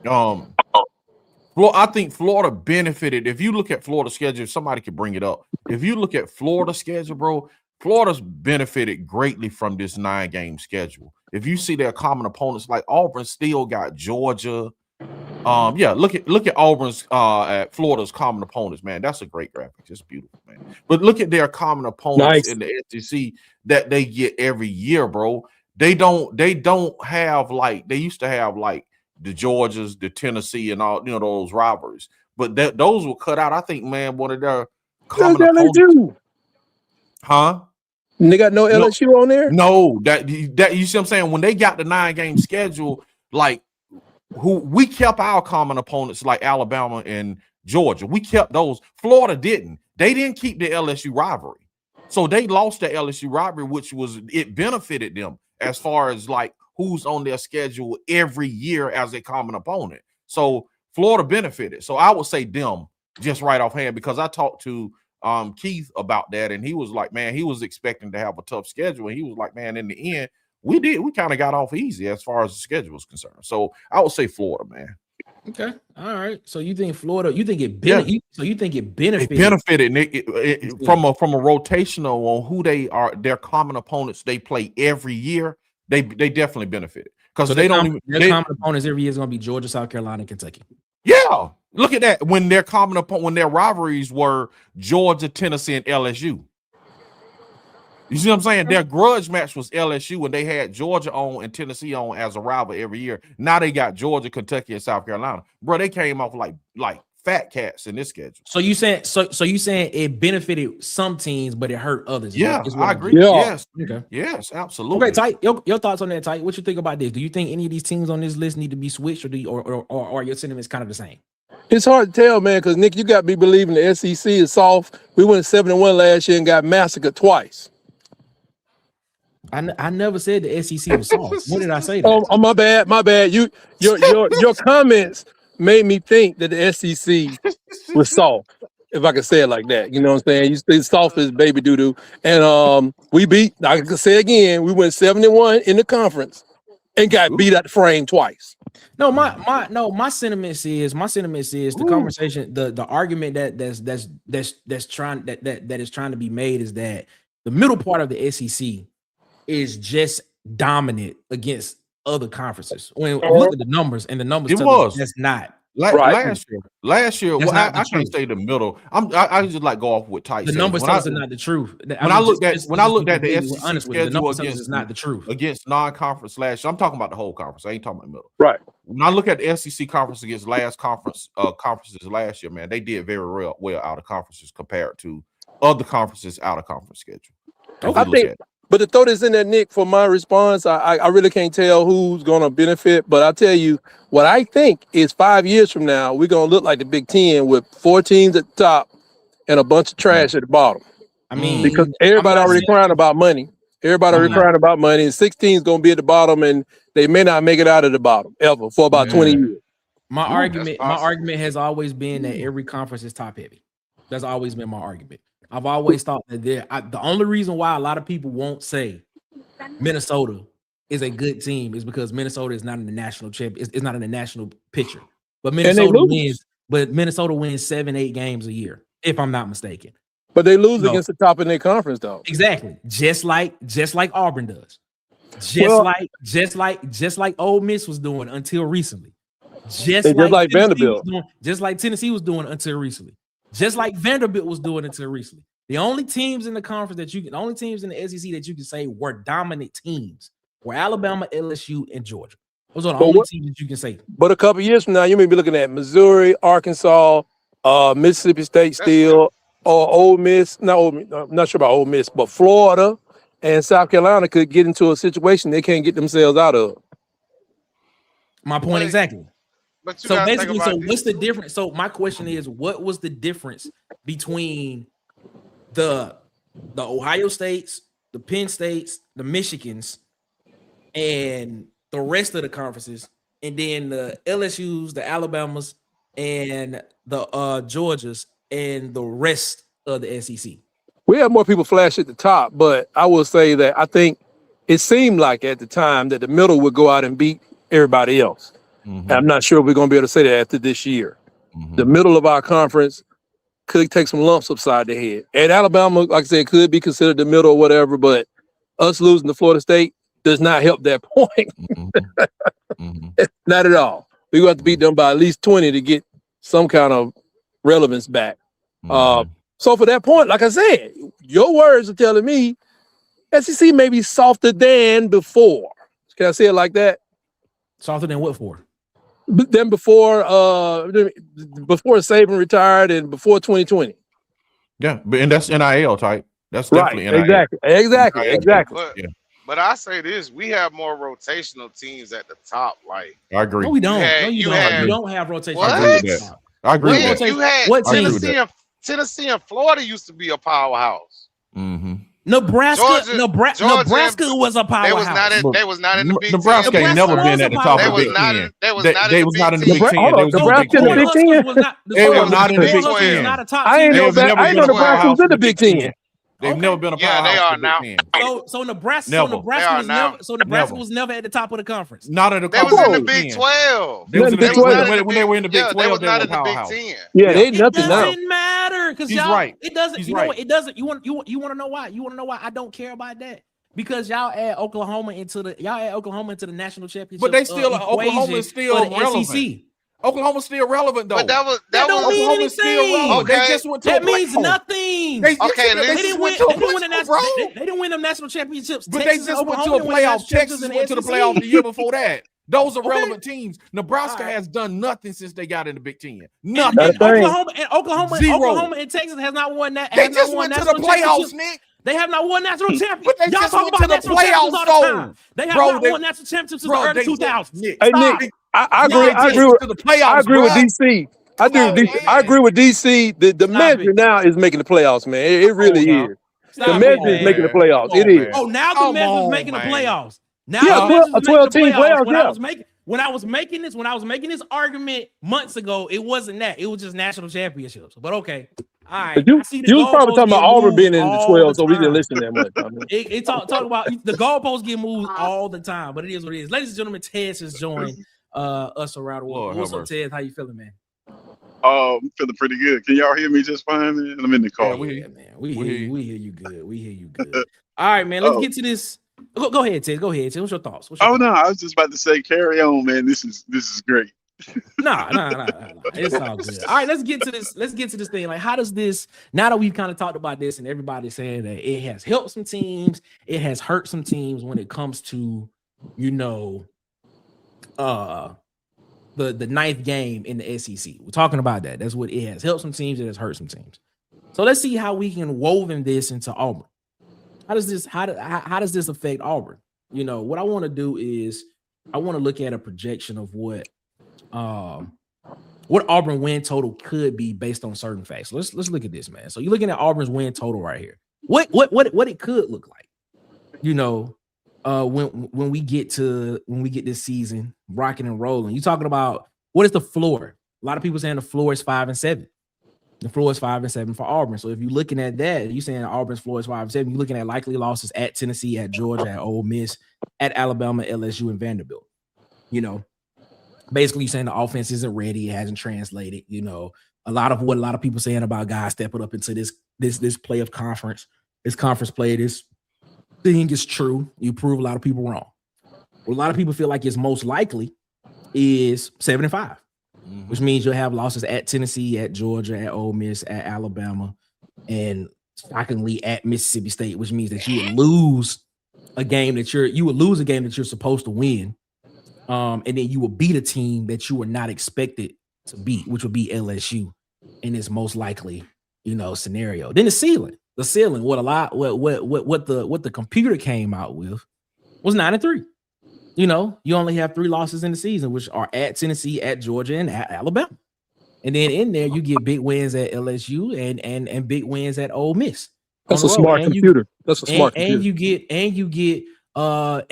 Speaker 5: I think Florida benefited. If you look at Florida's schedule, somebody could bring it up. If you look at Florida's schedule, bro, Florida's benefited greatly from this 9-game schedule. If you see their common opponents, like Auburn still got Georgia. Look at Auburn's at Florida's common opponents, man. That's a great graphic. It's beautiful, man. But look at their common opponents in the SEC that they get every year, bro. They don't have like they used to have like the Georgias, the Tennessee, and all those rivalries. But those were cut out. I think, man, one of their common opponents. Huh?
Speaker 7: And they got no LSU on there?
Speaker 5: No, that you see what I'm saying? When they got the 9-game schedule, like who we kept our common opponents like Alabama and Georgia. We kept those. Florida didn't. They didn't keep the LSU rivalry. So they lost the LSU rivalry, which it benefited them as far as like who's on their schedule every year as a common opponent. So Florida benefited. So I would say them just right offhand, because I talked to Keith about that, and he was like, man, he was expecting to have a tough schedule, and he was like, man, in the end, we kind of got off easy as far as the schedule is concerned. So I would say Florida, man.
Speaker 3: Okay, all right. So you think Florida? You think it benefited? So you think it benefited?
Speaker 5: It benefited from a rotational on who they are. Their common opponents they play every year. They definitely benefited because
Speaker 3: so
Speaker 5: they don't even.
Speaker 3: Their common opponents every year is going to be Georgia, South Carolina, and Kentucky.
Speaker 5: Yeah, look at that. When their rivalries were Georgia, Tennessee, and LSU. You see what I'm saying? Their grudge match was LSU, and they had Georgia on and Tennessee on as a rival every year. Now they got Georgia, Kentucky, and South Carolina. Bro, they came off like fat cats in this schedule.
Speaker 3: So you saying it benefited some teams, but it hurt others?
Speaker 5: Yeah, I agree.
Speaker 7: Yeah.
Speaker 5: Yes,
Speaker 3: okay,
Speaker 5: yes, absolutely.
Speaker 3: Okay, Tight. Your thoughts on that, Tight? What you think about this? Do you think any of these teams on this list need to be switched, or are your sentiments kind of the same?
Speaker 7: It's hard to tell, man, because Nick, you got me believing the SEC is soft. We went 7-1 last year and got massacred twice.
Speaker 3: I never said the SEC was soft. When did I say that?
Speaker 7: Oh, my bad. Your comments made me think that the SEC was soft, if I could say it like that. You know what I'm saying? You say soft as baby doo-doo. And we beat, I can say again, we went 7-1 in the conference and got beat at the frame twice.
Speaker 3: No, my sentiments is the conversation, the argument that is trying to be made is that the middle part of the SEC is just dominant against other conferences. When you look at the numbers, and the numbers tell us that's not
Speaker 5: last year. Well, I can't say the middle. I just like go off with Tight.
Speaker 3: The numbers tell us it's not the truth.
Speaker 5: When I looked at the SEC schedule
Speaker 3: against, not the truth
Speaker 5: against non-conference last year. I'm talking about the whole conference. I ain't talking about the middle.
Speaker 7: Right.
Speaker 5: When I look at the SEC conference against conferences last year, man, they did very well out of conferences compared to other conferences out of conference schedule.
Speaker 7: I think But to throw this in there, Nick, for my response, I really can't tell who's going to benefit. But I'll tell you what I think is 5 years from now, we're going to look like the Big Ten with 4 teams at the top and a bunch of trash at the bottom.
Speaker 3: I mean,
Speaker 7: Because everybody already crying about money. Everybody already crying about money. And 16 is going to be at the bottom, and they may not make it out of the bottom ever for about 20 years.
Speaker 3: My argument has always been that every conference is top heavy. That's always been my argument. I've always thought that the only reason why a lot of people won't say Minnesota is a good team is because Minnesota is not in the national it's not in the national picture. But Minnesota wins. But Minnesota wins 7-8 games a year, if I'm not mistaken.
Speaker 7: But they lose against the top in their conference, though.
Speaker 3: Exactly, just like Auburn does, just like Ole Miss was doing until recently, just like
Speaker 7: Vanderbilt,
Speaker 3: just like Tennessee was doing until recently. Just like Vanderbilt was doing until recently. The only teams in the conference the only teams in the SEC that you can say were dominant teams were Alabama, LSU, and Georgia. Those are the only teams that you can say.
Speaker 7: But a couple years from now, you may be looking at Missouri, Arkansas, Mississippi State still, or Ole Miss. I'm not sure about Ole Miss, but Florida and South Carolina could get into a situation they can't get themselves out of.
Speaker 3: My point exactly.
Speaker 6: So
Speaker 3: basically, what's the difference? So my question is, what was the difference between the Ohio States, the Penn States, the Michigans, and the rest of the conferences, and then the LSUs, the Alabamas, and the Georgias, and the rest of the SEC?
Speaker 7: We have more people flash at the top, but I will say that I think it seemed like at the time that the middle would go out and beat everybody else. Mm-hmm. I'm not sure we're going to be able to say that after this year. Mm-hmm. The middle of our conference could take some lumps upside the head. And Alabama, like I said, could be considered the middle or whatever, but us losing to Florida State does not help that point. Mm-hmm. Mm-hmm. Not at all. We're going to have to beat them by at least 20 to get some kind of relevance back. Mm-hmm. So for that point, like I said, your words are telling me SEC may be softer than before. Can I say it like that?
Speaker 3: Softer than what for?
Speaker 7: Than before Saban retired and before 2020.
Speaker 5: Yeah, and that's NIL type. That's definitely
Speaker 7: right. NIL. Exactly.
Speaker 6: But I say this: we have more rotational teams at the top. Like
Speaker 5: I agree.
Speaker 3: No, we don't. You don't have rotational.
Speaker 6: What?
Speaker 5: I agree with that. I agree with that.
Speaker 6: You had Tennessee and Florida used to be a powerhouse.
Speaker 5: Mm-hmm.
Speaker 3: Nebraska was a powerhouse.
Speaker 6: They was not in the Big Ten.
Speaker 5: Nebraska ain't never been at the top of the Big Ten. They was not in the Big Ten.
Speaker 7: Nebraska in the Big Ten.
Speaker 5: They were not in the Big Ten.
Speaker 7: I ain't know Nebraska was in the Big Ten.
Speaker 5: They've never been a powerhouse.
Speaker 6: Yeah, they are now.
Speaker 3: So Nebraska was never at the top of the conference.
Speaker 5: Not at the
Speaker 6: They was in the Big 12.
Speaker 5: They was in the Big 12 when they were in the Big 12.
Speaker 6: They was not in the Big 10.
Speaker 7: Yeah, they nothing now.
Speaker 3: It doesn't matter because y'all.
Speaker 5: Right.
Speaker 3: It doesn't. You know what? It doesn't. You want to know why? You want to know why I don't care about that? Because y'all add Oklahoma into the national championship.
Speaker 5: But they still Oklahoma is still relevant. SEC. Oklahoma's still relevant though.
Speaker 6: But that
Speaker 3: don't mean anything.
Speaker 5: Still relevant.
Speaker 6: Okay.
Speaker 5: They just went to
Speaker 3: that means nothing.
Speaker 6: They
Speaker 3: didn't win them national championships.
Speaker 5: But Texas, they just went to a playoff. Texas went to the playoff the year before that. Those are relevant teams. Nebraska has done nothing since they got in the Big Ten. Nothing.
Speaker 3: Oklahoma and Texas has not won that.
Speaker 5: They just went to the playoffs, Nick.
Speaker 3: They have not won national championships.
Speaker 5: But they just went to the playoffs, though.
Speaker 3: They have not won national championships since the early 2000s.
Speaker 7: Hey, Nick, I agree with DC. I agree with DC. The measure now is making the playoffs, man. It really is. The measure is making the playoffs. It is.
Speaker 3: Oh, now the measure is making the playoffs. Now
Speaker 7: a 12-team playoffs.
Speaker 3: When I was making this argument months ago, it wasn't that. It was just national championships. But okay. All right.
Speaker 7: You was probably talking about Auburn being in the 12, so we didn't listen that much. I mean.
Speaker 3: It talk about the goalposts get moved all the time, but it is what it is. Ladies and gentlemen, Ted has joined us around the world. What's up, Ted? How you feeling, man?
Speaker 8: I'm feeling pretty good. Can y'all hear me just fine, man? I'm in the car.
Speaker 3: Yeah, man. We hear you good. All right, man. Let's get to this. Go ahead, Ted. What's your thoughts?
Speaker 8: No, I was just about to say, carry on, man. This is great.
Speaker 3: Nah. It's all good. All right, let's get to this thing. Like, how does this, now that we've kind of talked about this and everybody's saying that it has helped some teams, it has hurt some teams when it comes to, the ninth game in the SEC. We're talking about that. That's what it has helped some teams, it has hurt some teams. So let's see how we can woven this into Auburn. How does this affect Auburn? You know, what I want to do is I want to look at a projection of what Auburn win total could be based on certain facts. Let's look at this, man. So you're looking at Auburn's win total right here. What it could look like, you know, when we get this season rocking and rolling. You talking about what is the floor? A lot of people saying the floor is 5-7. The floor is 5-7 for Auburn. So if you're looking at that, you're saying Auburn's floor is 5-7. You're looking at likely losses at Tennessee, at Georgia, at Ole Miss, at Alabama, LSU, and Vanderbilt. You know, basically you're saying the offense isn't ready, it hasn't translated. You know, a lot of people saying about guys stepping up into this playoff conference, this conference play, this thing is true. You prove a lot of people wrong. What a lot of people feel like is most likely is 7-5. Which means you'll have losses at Tennessee, at Georgia, at Ole Miss, at Alabama, and shockingly at Mississippi State, which means that you would lose a game that you're supposed to win, and then you will beat a team that you were not expected to beat, which would be LSU in this most likely, you know, scenario. Then the ceiling, what the computer came out with was 9-3. You know, you only have 3 losses in the season, which are at Tennessee, at Georgia, and at Alabama. And then in there, you get big wins at LSU and big wins at Ole Miss.
Speaker 7: That's a smart computer.
Speaker 3: And you get a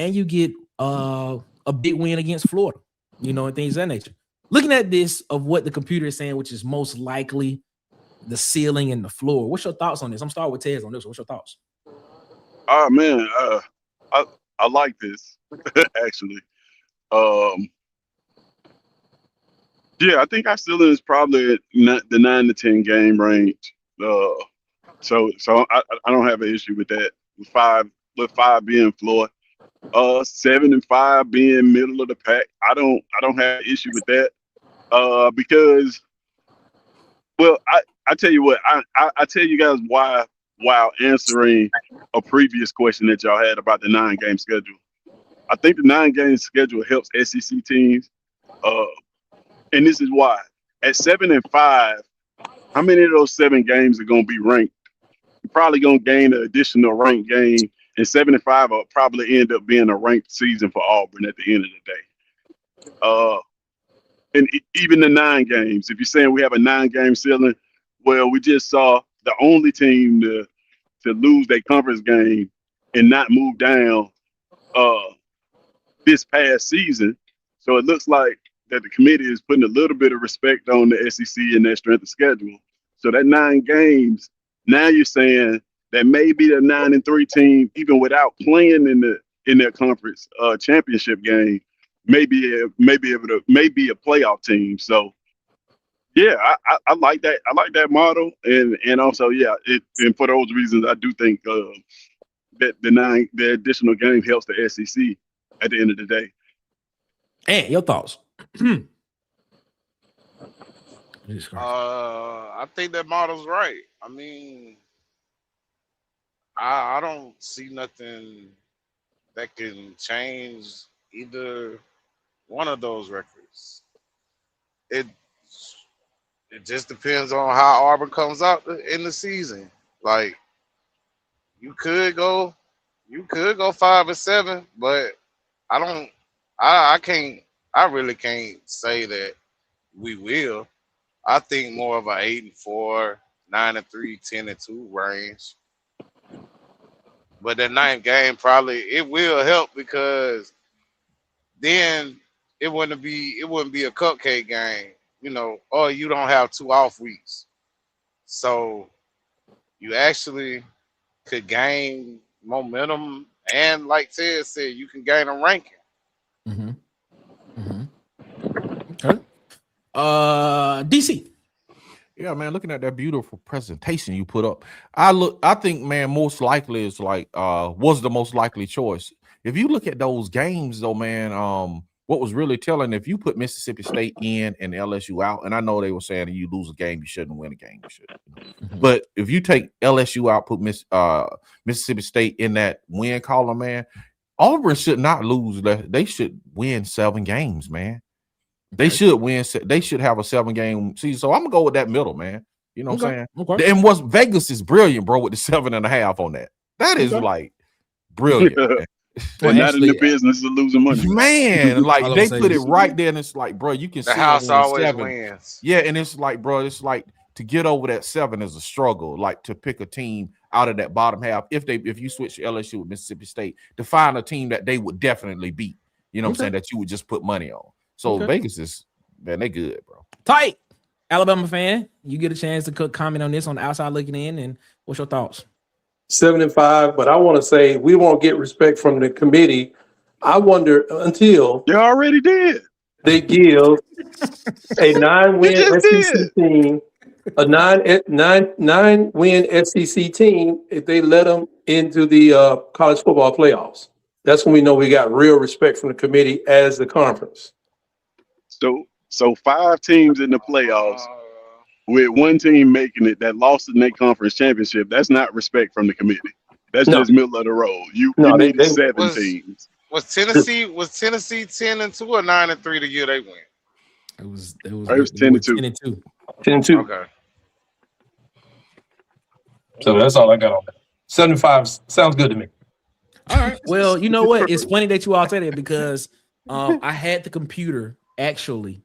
Speaker 3: big win against Florida, you know, and things of that nature. Looking at this of what the computer is saying, which is most likely the ceiling and the floor. What's your thoughts on this? I'm starting with Tez on this. What's your thoughts?
Speaker 8: Oh man, I like this actually. Yeah, I think our ceiling is probably at the 9 to 10 game range. So I don't have an issue with that. With five being floor, 7-5 being middle of the pack. I don't have an issue with that. Because, well, I tell you what, I tell you guys why while answering a previous question that y'all had about the 9-game schedule. I think the 9-game schedule helps SEC teams. And this is why. At 7-5, how many of those 7 games are going to be ranked? You're probably going to gain an additional ranked game, and 7-5 will probably end up being a ranked season for Auburn at the end of the day. And even the 9 games, if you're saying we have a 9-game ceiling, well, we just saw the only team to lose their conference game and not move down this past season. So it looks like that the committee is putting a little bit of respect on the SEC and their strength of schedule. So that 9 games, now you're saying that maybe the 9-3 team, even without playing in their conference championship game, may be a playoff team. So yeah, I like that. I like that model, and also and for those reasons, I do think that the additional game helps the SEC at the end of the day.
Speaker 3: And your thoughts?
Speaker 6: I think that model's right. I mean, I don't see nothing that can change either one of those records. It just depends on how Auburn comes out in the season. Like, you could go 5-7, but I really can't say that we will. I think more of a 8-4, 9-3, 10-2 range. But that 9th game it will help, because then it wouldn't be a cupcake game, you know, or you don't have 2 off weeks. So you actually could gain momentum, and like Ted said, you can gain a ranking.
Speaker 3: Okay. DC.
Speaker 5: Yeah, man, looking at that beautiful presentation you put up, I think, man, most likely is like was the most likely choice. If you look at those games though, man, what was really telling, if you put Mississippi State in and LSU out, and I know they were saying you lose a game, you shouldn't win a game, you shouldn't. But if you take LSU out, put Mississippi State in that win column, man, Auburn should not lose. They should win 7 games, man. They should win. They should have a 7-game season. So I'm gonna go with that middle, man. You know what I'm saying?
Speaker 3: Okay.
Speaker 5: And Vegas is brilliant, bro, with the 7.5 on that. That is like brilliant. Man.
Speaker 8: They're not in the business of losing money.
Speaker 5: Man, like they put it right there, and it's like, bro, you can
Speaker 6: The
Speaker 5: see
Speaker 6: house always
Speaker 5: 7
Speaker 6: wins.
Speaker 5: Yeah, and it's like, bro, it's like to get over that 7 is a struggle. Like to pick a team out of that bottom half. If you switch LSU with Mississippi State, to find a team that they would definitely beat. You know what I'm saying? That you would just put money on. So Vegas is, man, they good, bro.
Speaker 3: Tight. Alabama fan, you get a chance to comment on this on the outside looking in, and what's your thoughts?
Speaker 7: 7-5, but I want to say we won't get respect from the committee. I wonder until
Speaker 8: you already did.
Speaker 7: They give a 9-win SEC team, a 9-win SEC team, if they let them into the college football playoffs. That's when we know we got real respect from the committee as the conference.
Speaker 8: So 5 teams in the playoffs with one team making it that lost in their conference championship. That's not respect from the committee. That's just middle of the road. You needed 7 teams.
Speaker 6: Was Tennessee 10-2 or 9-3 the year they went?
Speaker 3: It was
Speaker 8: 10-2.
Speaker 7: 10-2.
Speaker 6: Okay.
Speaker 7: So that's all I got on that. 7-5 sounds good to me.
Speaker 3: All right. Well, you know what? It's funny that you all said it because I had the computer actually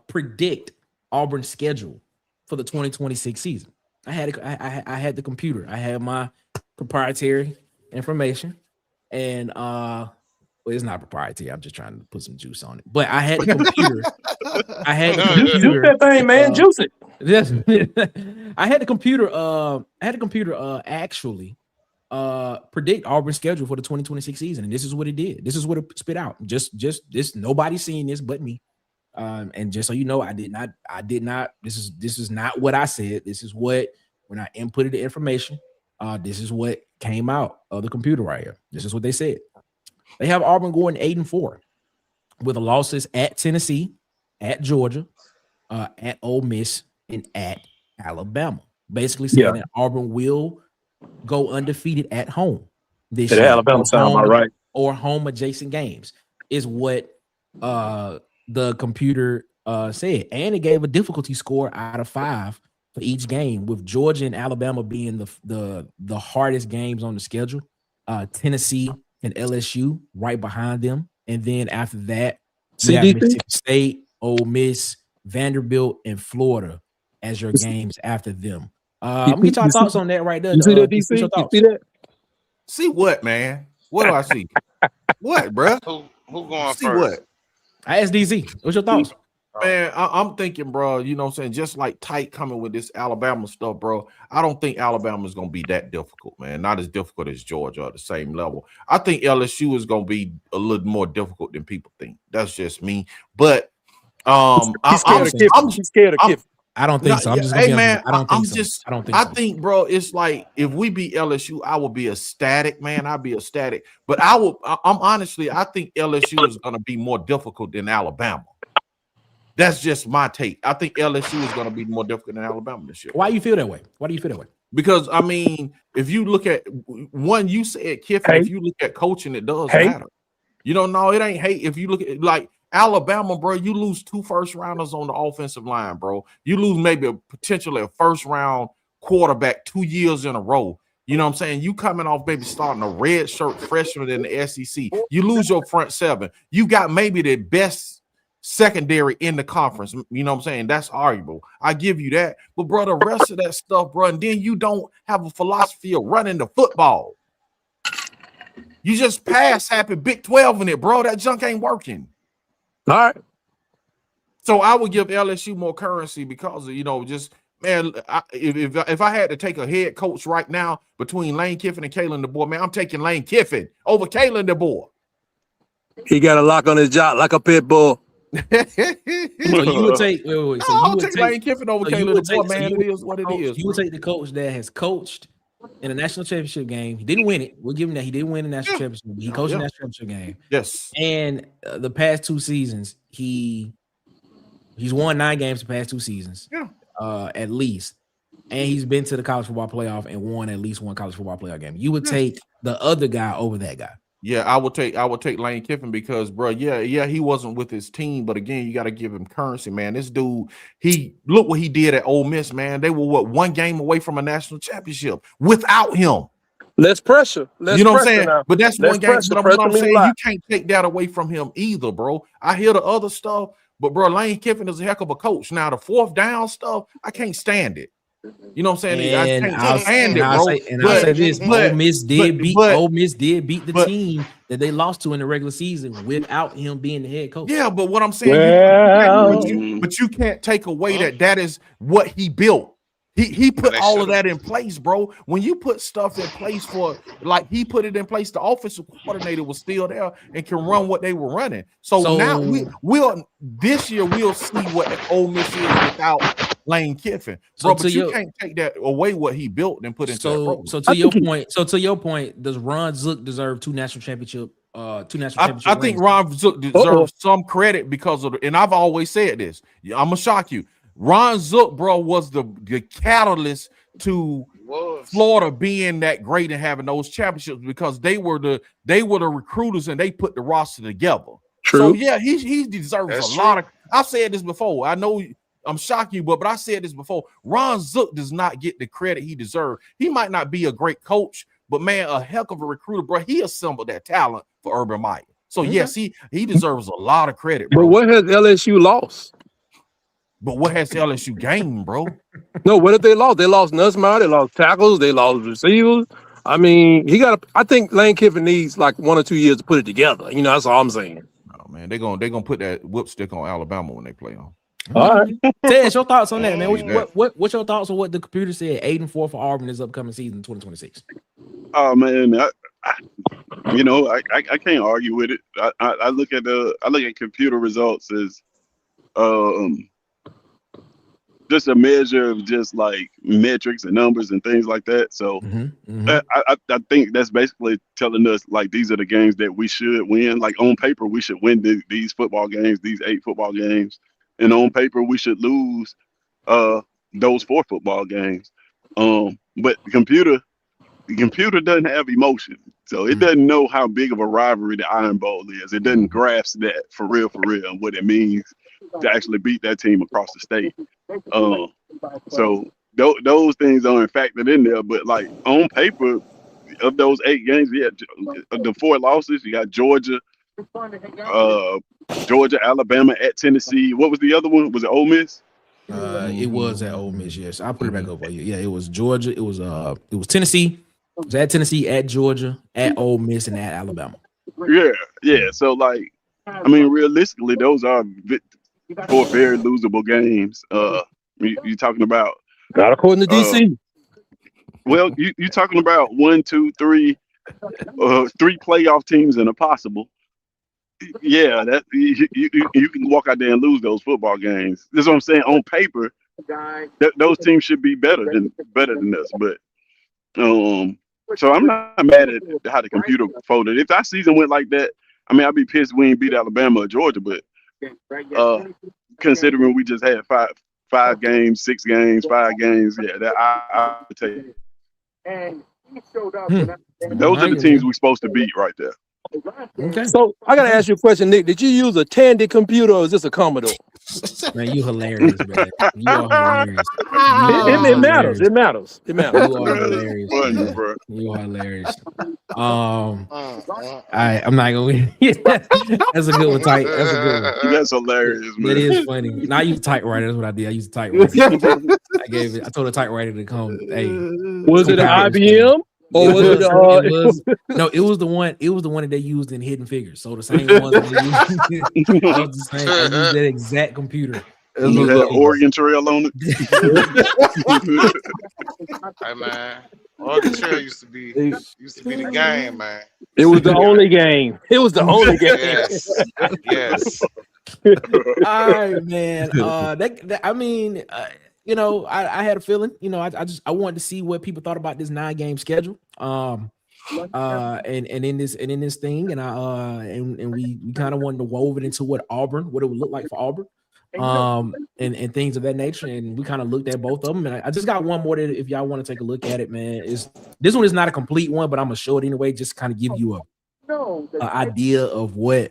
Speaker 3: predict Auburn's schedule for the 2026 season. I had the computer. I had my proprietary information, and well, it's not proprietary. I'm just trying to put some juice on it. But I had the computer.
Speaker 7: Juice that thing, man. Juice it.
Speaker 3: Yes. I had the computer. Actually predict Auburn's schedule for the 2026 season, and this is what it did. This is what it spit out. Just this. Nobody's seeing this but me. And just so you know, I did not. This is not what I said. This is what, when I inputted the information, this is what came out of the computer right here. This is what they said. They have Auburn going 8-4 with the losses at Tennessee, at Georgia, at Ole Miss, and at Alabama. Basically saying that Auburn will go undefeated at home this year.
Speaker 7: Alabama sound about right.
Speaker 3: Or home adjacent games is what the computer said. And it gave a difficulty score out of 5 for each game, with Georgia and Alabama being the hardest games on the schedule. Tennessee and LSU right behind them. And then after that, we have Mississippi State, Ole Miss, Vanderbilt, and Florida as your games after them. I'm gonna get y'all thoughts on that right there.
Speaker 7: You see that, DC? You see that?
Speaker 5: See what, man? What do I see? What, bro?
Speaker 6: Who going
Speaker 5: see
Speaker 6: first?
Speaker 5: What?
Speaker 3: I asked DZ. What's your thoughts?
Speaker 5: Man, I'm thinking, bro, you know what I'm saying? Just like Tight coming with this Alabama stuff, bro. I don't think Alabama is going to be that difficult, man. Not as difficult as Georgia at the same level. I think LSU is going to be a little more difficult than people think. That's just me. But I'm
Speaker 7: scared of Kiffin.
Speaker 3: I don't think so. I'm just
Speaker 5: hey, man,
Speaker 3: I don't think so. I don't think so.
Speaker 5: I think, bro, it's like if we beat LSU, I will be ecstatic, man. I'll be ecstatic. But I think LSU is going to be more difficult than Alabama. That's just my take. I think LSU is going to be more difficult than Alabama this year.
Speaker 3: Why do you feel that way? Why do you feel that way?
Speaker 5: Because, I mean, if you look at one, you said Kiffin, if you look at coaching, it does matter. You don't know, it ain't hate. If you look at like Alabama, bro, you lose 2 first rounders on the offensive line, bro. You lose maybe potentially a first round quarterback 2 years in a row. You know what I'm saying? You coming off maybe starting a red shirt freshman in the SEC. You lose your front 7. You got maybe the best secondary in the conference. You know what I'm saying? That's arguable. I give you that. But, bro, the rest of that stuff, bro, and then you don't have a philosophy of running the football. You just pass happy Big 12 in it, bro. That junk ain't working.
Speaker 7: All right.
Speaker 5: So I would give LSU more currency because of, you know, just, man, if I had to take a head coach right now between Lane Kiffin and Kalen DeBoer, man, I'm taking Lane Kiffin over Kalen DeBoer.
Speaker 7: He got a lock on his jaw like a pit bull.
Speaker 3: So you would take wait. So
Speaker 5: I'll take Lane Kiffin over Kalen DeBoer, man. It is what it is.
Speaker 3: You would take the coach that has coached in a national championship game. He didn't win it. We'll give him that. He didn't win the national championship. But he coached a national championship game.
Speaker 5: Yes.
Speaker 3: And the past 2 seasons, he's won 9 games the past 2 seasons.
Speaker 5: Yeah.
Speaker 3: At least. And he's been to the college football playoff and won at least one college football playoff game. You would take the other guy over that guy.
Speaker 5: Yeah, I would take Lane Kiffin because, bro, he wasn't with his team, but again, you got to give him currency, man. This dude, look what he did at Ole Miss, man. They were 1 game away from a national championship without him.
Speaker 7: Less pressure. Less
Speaker 5: You know what I'm
Speaker 7: pressure
Speaker 5: saying?
Speaker 7: now.
Speaker 5: But that's
Speaker 7: Less
Speaker 5: one game.
Speaker 7: pressure.
Speaker 5: But
Speaker 7: Pressure
Speaker 5: what I'm
Speaker 7: means a
Speaker 5: saying,
Speaker 7: lot.
Speaker 5: you can't take that away from him either, bro. I hear the other stuff, but bro, Lane Kiffin is a heck of a coach. Now the fourth down stuff, I can't stand it. You know what I'm saying? I
Speaker 3: And
Speaker 5: can't
Speaker 3: I'll
Speaker 5: stand
Speaker 3: and
Speaker 5: it,
Speaker 3: I'll
Speaker 5: bro.
Speaker 3: say and I'll say this: Ole Miss did beat the
Speaker 5: but
Speaker 3: team that they lost to in the regular season without him being the head coach.
Speaker 5: yeah, but what I'm saying,
Speaker 7: Well,
Speaker 5: but you can't take away that is what he built. He put all of that in place, bro. When you put stuff in place for like he put it in place, the offensive coordinator was still there and can run what they were running. So now we'll this year we'll see what Ole Miss is without Lane Kiffin, bro. But you can't take that away what he built and put into that program.
Speaker 3: So to your point, does Ron Zook deserve two national championship?
Speaker 5: I think Ron Zook deserves some credit because of and I've always said this. I'm gonna shock you. Ron Zook, bro, was the catalyst to Florida being that great and having those championships because they were the recruiters and they put the roster together.
Speaker 7: True.
Speaker 5: So yeah, he deserves lot of. I've said this before. I know I'm shocking you, but I said this before. Ron Zook does not get the credit he deserves. He might not be a great coach, but man, a heck of a recruiter, bro. He assembled that talent for Urban Meyer. So yes, he deserves a lot of credit, bro.
Speaker 7: But what has LSU lost?
Speaker 5: But what has LSU gained, bro?
Speaker 7: No, what have they lost? They lost Nussmeier, they lost tackles, they lost receivers. I mean, I think Lane Kiffin needs like 1 or 2 years to put it together. You know, that's all I'm saying.
Speaker 5: Oh man, they're gonna put that whipstick on Alabama when they play on.
Speaker 7: All right.
Speaker 3: Ted, your thoughts on that, man? What's your thoughts on what the computer said? 8-4 for Auburn this upcoming season, 2026.
Speaker 8: Oh man, I can't argue with it. I look at computer results as just a measure of just like metrics and numbers and things like that. So I think that's basically telling us like these are the games that we should win. Like on paper, we should win these football games, these 8 football games, and on paper we should lose those 4 football games. But the computer doesn't have emotion, so it doesn't know how big of a rivalry the Iron Bowl is. It doesn't grasp that for real, and what it means to actually beat that team across the state. So those things aren't factored in there. But like on paper, of those 8 games, the 4 losses, you got Georgia, Alabama, at Tennessee. What was the other one? Was it Ole Miss?
Speaker 3: It was at Ole Miss. Yes, I'll put it back over you. Yeah, it was Georgia. It was Tennessee. It was at Tennessee, at Georgia, at Ole Miss, and at Alabama.
Speaker 8: Yeah. So like, I mean, realistically, those are 4 very losable games. You're talking about
Speaker 7: not according to DC.
Speaker 8: Well, you're talking about 1, 2, 3, 3 playoff teams and a possible. Yeah, that you can walk out there and lose those football games. That's what I'm saying. On paper, those teams should be better than us. But so I'm not mad at how the computer folded. If our season went like that, I mean, I'd be pissed we ain't beat Alabama or Georgia. But considering we just had 5 games, 6 games, 5 games, yeah, that I would take. Those are the teams we're supposed to beat right there.
Speaker 3: Okay.
Speaker 7: So I gotta ask you a question, Nick. Did you use a Tandy computer or is this a Commodore?
Speaker 3: Man, you hilarious, man. You are hilarious.
Speaker 7: It matters. It matters. It matters.
Speaker 3: You are hilarious.
Speaker 8: Funny, bro.
Speaker 3: You are hilarious. I'm not gonna win. That's a good one, Type. That's a good one.
Speaker 8: That's hilarious, man.
Speaker 3: That is funny. Now you typewriter. That's what I did. I used to typewriter. I told the typewriter to come. Hey,
Speaker 7: was it an IBM? Or was
Speaker 3: it was the one. It was the one that they used in Hidden Figures. So the same ones that they used. I was the same. I used that exact computer.
Speaker 8: It was an Oregon Trail on it.
Speaker 6: Hey man, Oregon Trail used to be the game, man.
Speaker 7: It was the only game. It was the only game.
Speaker 6: Yes.
Speaker 3: All right, man. I mean. You know, I had a feeling, you know, I wanted to see what people thought about this 9-game schedule. And in this thing, and we kind of wanted to wove it into what it would look like for Auburn. And things of that nature. And we kind of looked at both of them. And I just got one more that if y'all want to take a look at it, man. This one is not a complete one, but I'm gonna show it anyway, just kind of give you a idea of what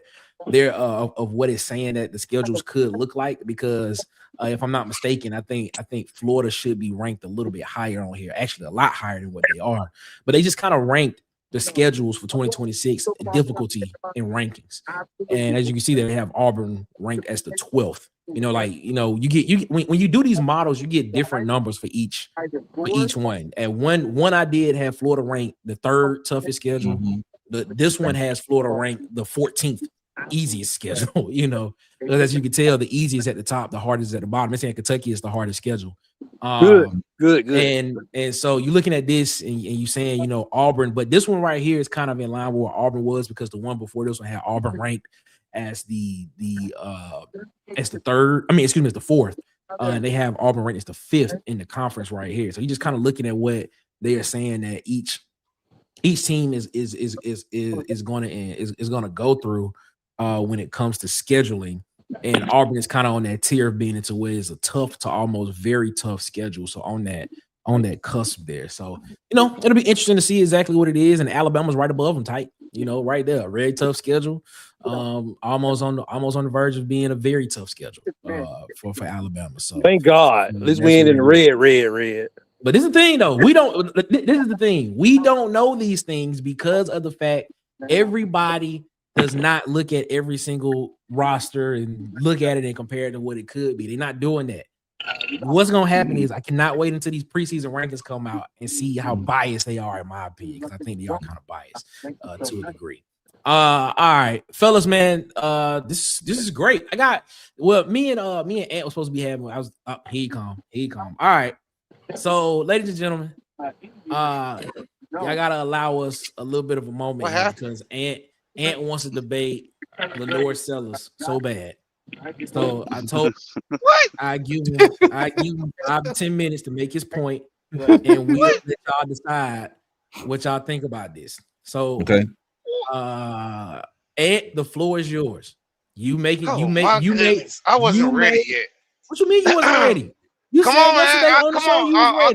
Speaker 3: there of what it's saying that the schedules could look like, because if I'm not mistaken, I think Florida should be ranked a little bit higher on here, actually a lot higher than what they are. But they just kind of ranked the schedules for 2026 difficulty in rankings, and as you can see, they have Auburn ranked as the 12th. You get when you do these models, you get different numbers for each one. And one I did have Florida ranked the 3rd toughest schedule. This one has Florida ranked the 14th easiest schedule. Because as you can tell, the easiest at the top, the hardest at the bottom. It's saying Kentucky is the hardest schedule.
Speaker 7: Good.
Speaker 3: And so you're looking at this and you saying, Auburn, but this one right here is kind of in line with where Auburn was, because the one before this one had Auburn ranked as the 3rd. It's the 4th. And they have Auburn ranked as the 5th in the conference right here. So you're just kind of looking at what they are saying that each team is gonna go through when it comes to scheduling. And Auburn is kind of on that tier of being into where it's a tough to almost very tough schedule. So on that cusp there. So, it'll be interesting to see exactly what it is. And Alabama's right above them, tight, right there. Very tough schedule. Almost on the verge of being a very tough schedule for Alabama. So
Speaker 7: thank God. At least we ain't in the red.
Speaker 3: But this is the thing, though. This is the thing. We don't know these things because of the fact everybody does not look at every single roster and look at it and compare it to what it could be. They're not doing that. What's going to happen is I cannot wait until these preseason rankings come out and see how biased they are, in my opinion, because I think they are kind of biased to a degree. All right, fellas, man. This is great. Me and Ant was supposed to be having. I was up. He come. All right. So, ladies and gentlemen, y'all gotta allow us a little bit of a moment here because Ant wants to debate Lenore Sellers so bad. So I told I give him 10 minutes to make his point, and we let y'all decide what y'all think about this. So
Speaker 5: okay.
Speaker 3: Ant, the floor is yours. You make it.
Speaker 6: I wasn't ready yet.
Speaker 3: What you mean you wasn't ready? You
Speaker 6: come
Speaker 3: said
Speaker 6: on,
Speaker 3: yesterday
Speaker 6: man.
Speaker 3: on the
Speaker 6: Come
Speaker 3: show
Speaker 6: on.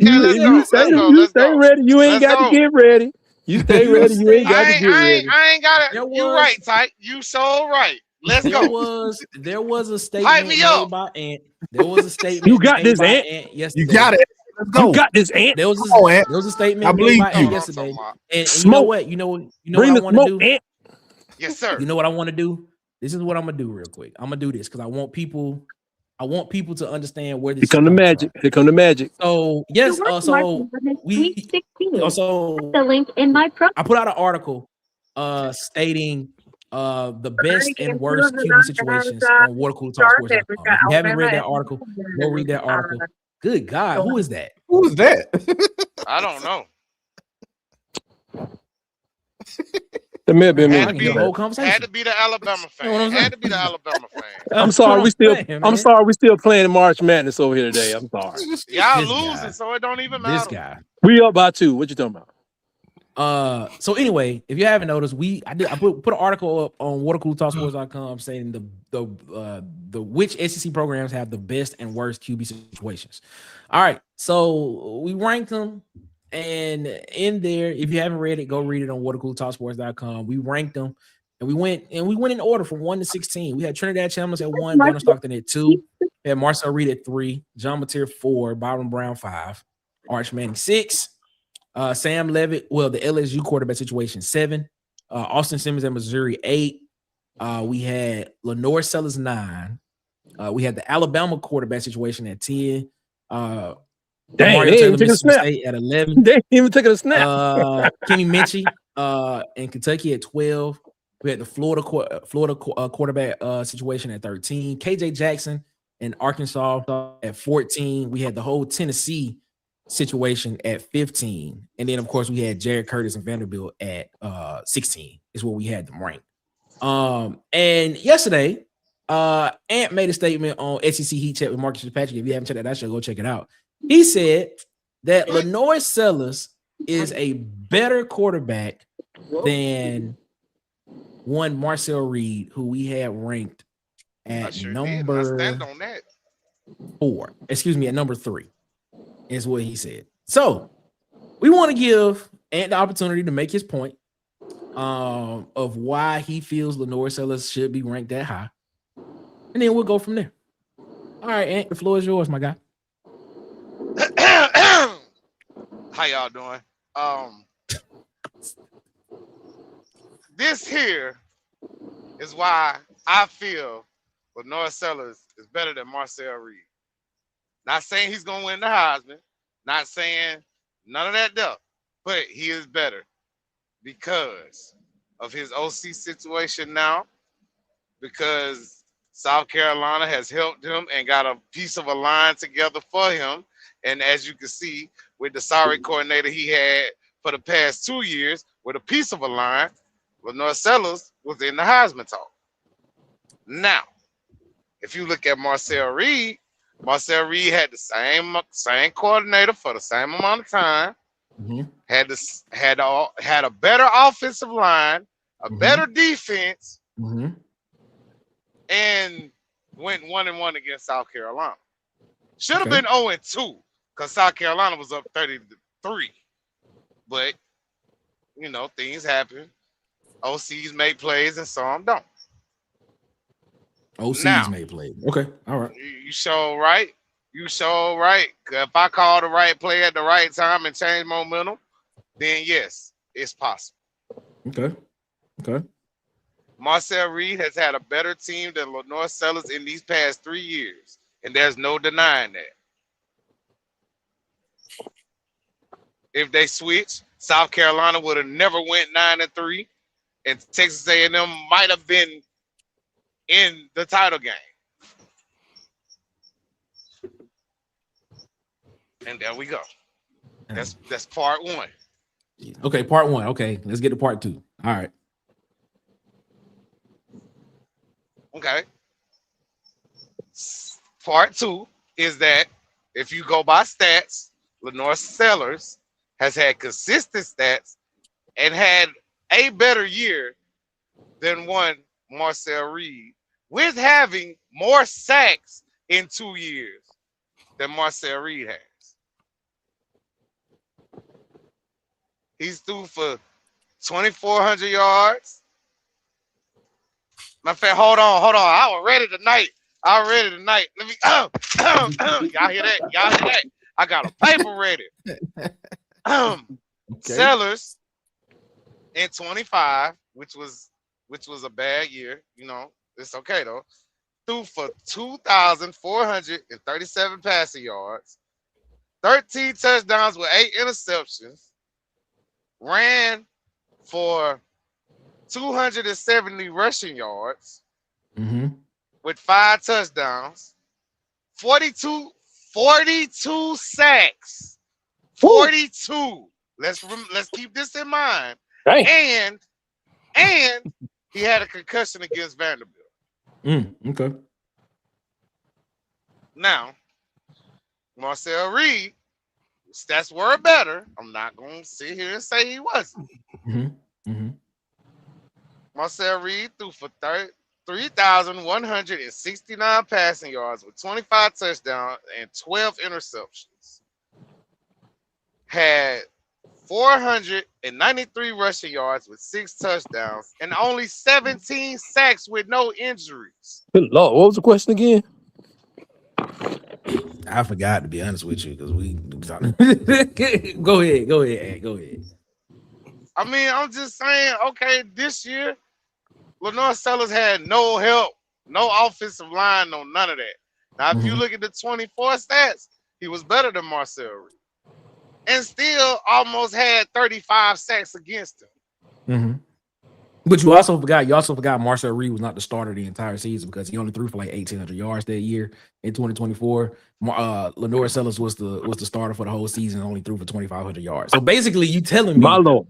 Speaker 3: you was ready.
Speaker 6: Okay,
Speaker 7: You stay ready. You ain't got to get ready. You stay ready. You ain't got to get ready.
Speaker 6: I ain't got it. You right, Tyke. You so right. Let's go.
Speaker 3: There was a statement made by Ant. There was a statement.
Speaker 7: You got this, Ant.
Speaker 3: Yesterday.
Speaker 5: You got it. Let's go.
Speaker 7: You got this, Ant.
Speaker 3: There was a statement made by Ant yesterday. And you know what? You know what I want to do?
Speaker 7: Ant.
Speaker 6: Yes, sir.
Speaker 3: You know what I want to do? This is what I'm gonna do real quick. I'm gonna do this because I want people to understand where this.
Speaker 7: Here come the magic.
Speaker 3: So yes, so the
Speaker 9: link in my profile.
Speaker 3: I put out an article stating the best and worst QB situations on watercoolertalksports.com. If you haven't read that article, go read that article. Good God, who is that?
Speaker 5: Who is that?
Speaker 6: I don't know.
Speaker 7: It may have been
Speaker 6: had to be the Alabama fan.
Speaker 7: I'm sorry, we still playing March Madness over here today. I'm sorry.
Speaker 6: Y'all losing, so it don't even matter.
Speaker 3: This guy.
Speaker 7: We up by 2. What you talking about?
Speaker 3: So anyway, if you haven't noticed, I put an article up on watercoolertalksports.com saying the which SEC programs have the best and worst QB situations. All right, so we ranked them, and in there, if you haven't read it, go read it on watercoolertalksports.com. We ranked them, and we went in order from 1 to 16. We had Trinidad Chalmers at 1, Gunnar Stockton at 2, we had Marcel Reed at 3, John Mateer 4, Byrum Brown 5, Arch Manning 6. Sam Levitt, the LSU quarterback situation 7. Austin Simmons at Missouri 8. We had Lenore Sellers 9. We had the Alabama quarterback situation at 10.
Speaker 7: They didn't take a snap
Speaker 3: at 11.
Speaker 7: They didn't even take a snap.
Speaker 3: Kenny Minchie in Kentucky at 12. We had the Florida quarterback situation at 13. KJ Jackson in Arkansas at 14. We had the whole Tennessee situation at 15, and then of course we had Jared Curtis and Vanderbilt at 16 is where we had them ranked. And yesterday Ant made a statement on SEC Heat Check with Marcus Fitzpatrick. If you haven't checked that out, go check it out. He said that Lenore Sellers is a better quarterback than one Marcel Reed, who we had ranked at number 4. Excuse me, at number 3. Is what he said. So we want to give Ant the opportunity to make his point. of why he feels Lenore Sellers should be ranked that high, and then we'll go from there. All right, Ant, the floor is yours, my guy.
Speaker 6: How y'all doing? This here is why I feel Lenore Sellers is better than Marcel Reed. Not saying he's gonna win the Heisman, not saying none of that stuff, but he is better because of his OC situation now, because South Carolina has helped him and got a piece of a line together for him. And as you can see, with the sorry coordinator he had for the past 2 years, with a piece of a line, Lenore Sellers was in the Heisman talk. Now, if you look at Marcel Reed had the same coordinator for the same amount of time, had a better offensive line, a better defense, and went 1-1 against South Carolina. Should have been 0-2 because South Carolina was up 30-3. But you know, things happen. OCs make plays and some don't.
Speaker 3: OCs made plays. Okay, all right.
Speaker 6: You show right. You show right. If I call the right play at the right time and change momentum, then yes, it's possible.
Speaker 3: Okay.
Speaker 6: Marcel Reed has had a better team than Lenore Sellers in these past 3 years, and there's no denying that. If they switch, South Carolina would have never went 9-3, and Texas A&M might have been in the title game. And there we go. That's part one.
Speaker 3: Okay, part one. Okay, let's get to part two. All right.
Speaker 6: Okay. Part two is that if you go by stats, Lenore Sellers has had consistent stats and had a better year than one Marcel Reed, with having more sacks in 2 years than Marcel Reed has. He's threw for 2,400 yards. My friend, hold on. I was ready tonight. Let me, y'all hear that? I got a paper ready. Sellers in 25, which was a bad year. You know, it's okay though. Threw for 2,437 passing yards, 13 touchdowns with 8 interceptions, ran for 270 rushing yards with 5 touchdowns, 42 sacks, 42. Let's keep this in mind.
Speaker 7: Dang.
Speaker 6: And he had a concussion against Vanderbilt.
Speaker 3: Okay.
Speaker 6: Now, Marcel Reed, stats were better. I'm not going to sit here and say he wasn't. Marcel Reed threw for 3,169 passing yards with 25 touchdowns and 12 interceptions. Had 493 rushing yards with 6 touchdowns and only 17 sacks with no injuries.
Speaker 7: Good Lord, what was the question again?
Speaker 3: I forgot, to be honest with you, because we go ahead.
Speaker 6: I mean, I'm just saying, okay, this year, Lenore Sellers had no help, no offensive line, no none of that. Now, if you look at the 24 stats, he was better than Marcel Reed. And still almost had 35 sacks against him.
Speaker 3: But you also forgot Marcel Reed was not the starter the entire season because he only threw for like 1,800 yards that year in 2024. Lenore Sellers was the starter for the whole season and only threw for 2,500 yards. So basically, you telling me, so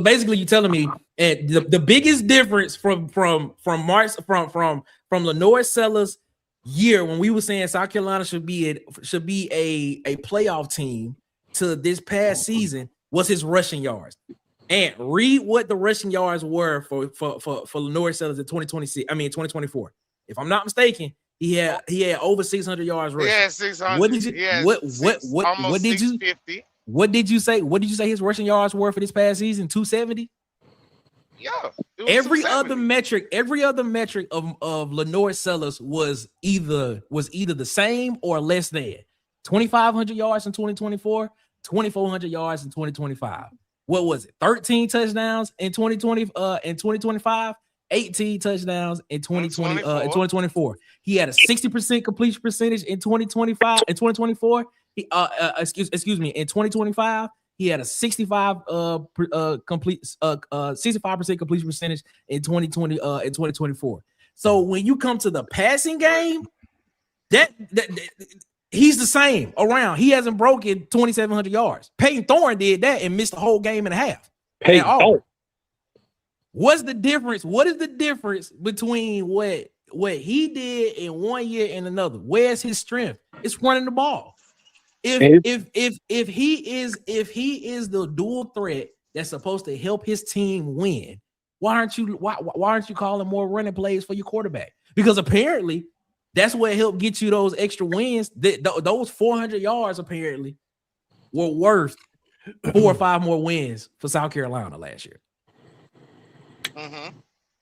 Speaker 3: basically, you telling me, and the biggest difference from Lenore Sellers' year when we were saying South Carolina should be a playoff team to this past season was his rushing yards. And read what the rushing yards were for Lenore Sellers in 2024. If I'm not mistaken, he had over 600 yards rushing.
Speaker 6: Yeah, 600.
Speaker 3: What did you? What did you?
Speaker 6: 650.
Speaker 3: What did you say? What did you say his rushing yards were for this past season? 270.
Speaker 6: Yeah.
Speaker 3: Every other metric of Lenore Sellers was either the same or less than 2,500 yards in 2024, 2,400 yards in 2025. What was it? 13 touchdowns in 2025, 18 touchdowns in 2024. He had a 60% completion percentage in 2025. In 2024, excuse me, in 2025. He had a 65% completion percentage in 2024. So when you come to the passing game, that he's the same around. He hasn't broken 2,700 yards. Peyton Thorne did that and missed the whole game and a half.
Speaker 7: Peyton Thorne.
Speaker 3: What's the difference? What is the difference between what he did in 1 year and another? Where's his strength? It's running the ball. If he is the dual threat that's supposed to help his team win, why aren't you calling more running plays for your quarterback? Because apparently that's what helped get you those extra wins. Those 400 yards apparently were worth 4 or 5 more wins for South Carolina last year. Mm-hmm.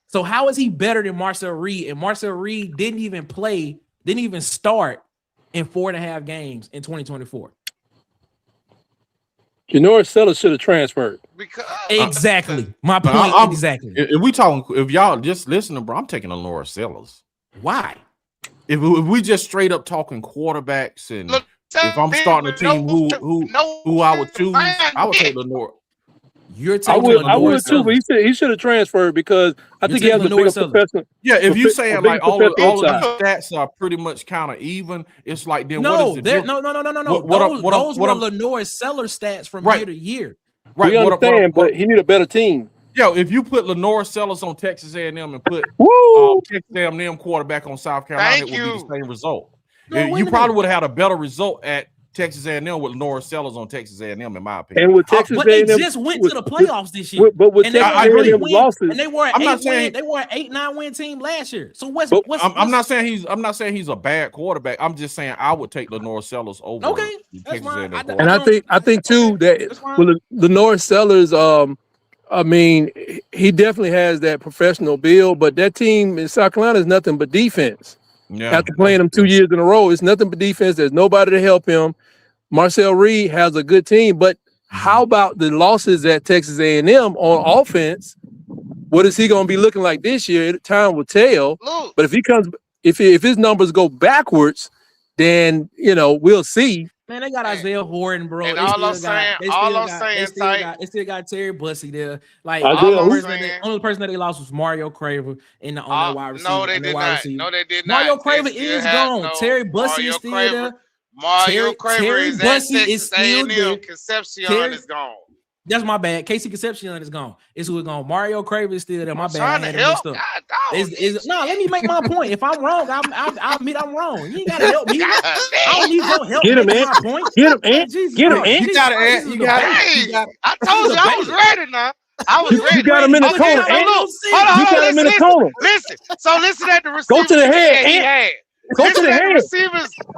Speaker 3: So how is he better than Marcel Reed? And Marcel Reed didn't even start in 4.5 games in 2024.
Speaker 7: Lenore Sellers should have transferred.
Speaker 3: Exactly. My point. Exactly.
Speaker 5: If y'all just listening, bro, I'm taking Lenore Sellers.
Speaker 3: Why?
Speaker 5: If we just straight up talking quarterbacks and if I'm starting a team who I would choose, I would take Lenore.
Speaker 3: You're taking
Speaker 7: I would too, but he should have transferred because I think he has a bigger professional.
Speaker 5: Yeah, if you're saying like all of these stats are pretty much kind of even, it's like then what is the difference?
Speaker 3: No. Those were Lenore Sellers stats from year to year.
Speaker 7: Right. We understand, but he need a better team.
Speaker 5: Yo, if you put Lenore Sellers on Texas A&M and put Texas A&M quarterback on South Carolina, it would be the same result. You probably would have had a better result at Texas A&M with Lenore Sellers on Texas A&M, in my opinion.
Speaker 7: And with Texas
Speaker 3: but
Speaker 7: A&M,
Speaker 3: they just went to the playoffs this year.
Speaker 7: But with Texas A&M losses,
Speaker 3: and they were an 8-9 win team last year. So
Speaker 5: I'm not saying he's a bad quarterback. I'm just saying I would take Lenore Sellers over.
Speaker 3: Okay, that's fine.
Speaker 7: And I think too that with Lenore Sellers, I mean, he definitely has that professional build, but that team in South Carolina is nothing but defense. Yeah. After playing them 2 years in a row, it's nothing but defense. There's nobody to help him. Marcel Reed has a good team, but how about the losses at Texas A&M on offense? What is he going to be looking like this year? Time will tell. But if his numbers go backwards, then we'll see.
Speaker 3: Man, they got Isaiah Horton, bro.
Speaker 6: And they
Speaker 3: still got Terry Bussey there. Like only person that they lost was Mario Craver on that wide receiver.
Speaker 6: No, they did not.
Speaker 3: Mario Craver is gone. Terry Bussey is still there.
Speaker 6: Mario Craver is at Texas A&M. Concepcion is gone.
Speaker 3: That's my bad. Casey Concepcion is gone. It's who's gone. Mario Craver is still there. My bad.
Speaker 6: Trying to help.
Speaker 3: No, let me make my point. If I'm wrong, I'll admit I'm wrong. You ain't gotta help me. I don't need no help.
Speaker 7: Get him, man. Get him, man. Get him, man.
Speaker 5: You gotta add. You got.
Speaker 6: I told you I was ready now. I was ready.
Speaker 7: You got him in the corner.
Speaker 6: Hold on.
Speaker 7: Him in the corner.
Speaker 6: Listen. So listen at the receivers.
Speaker 7: Go to the head. He had. Go to the head.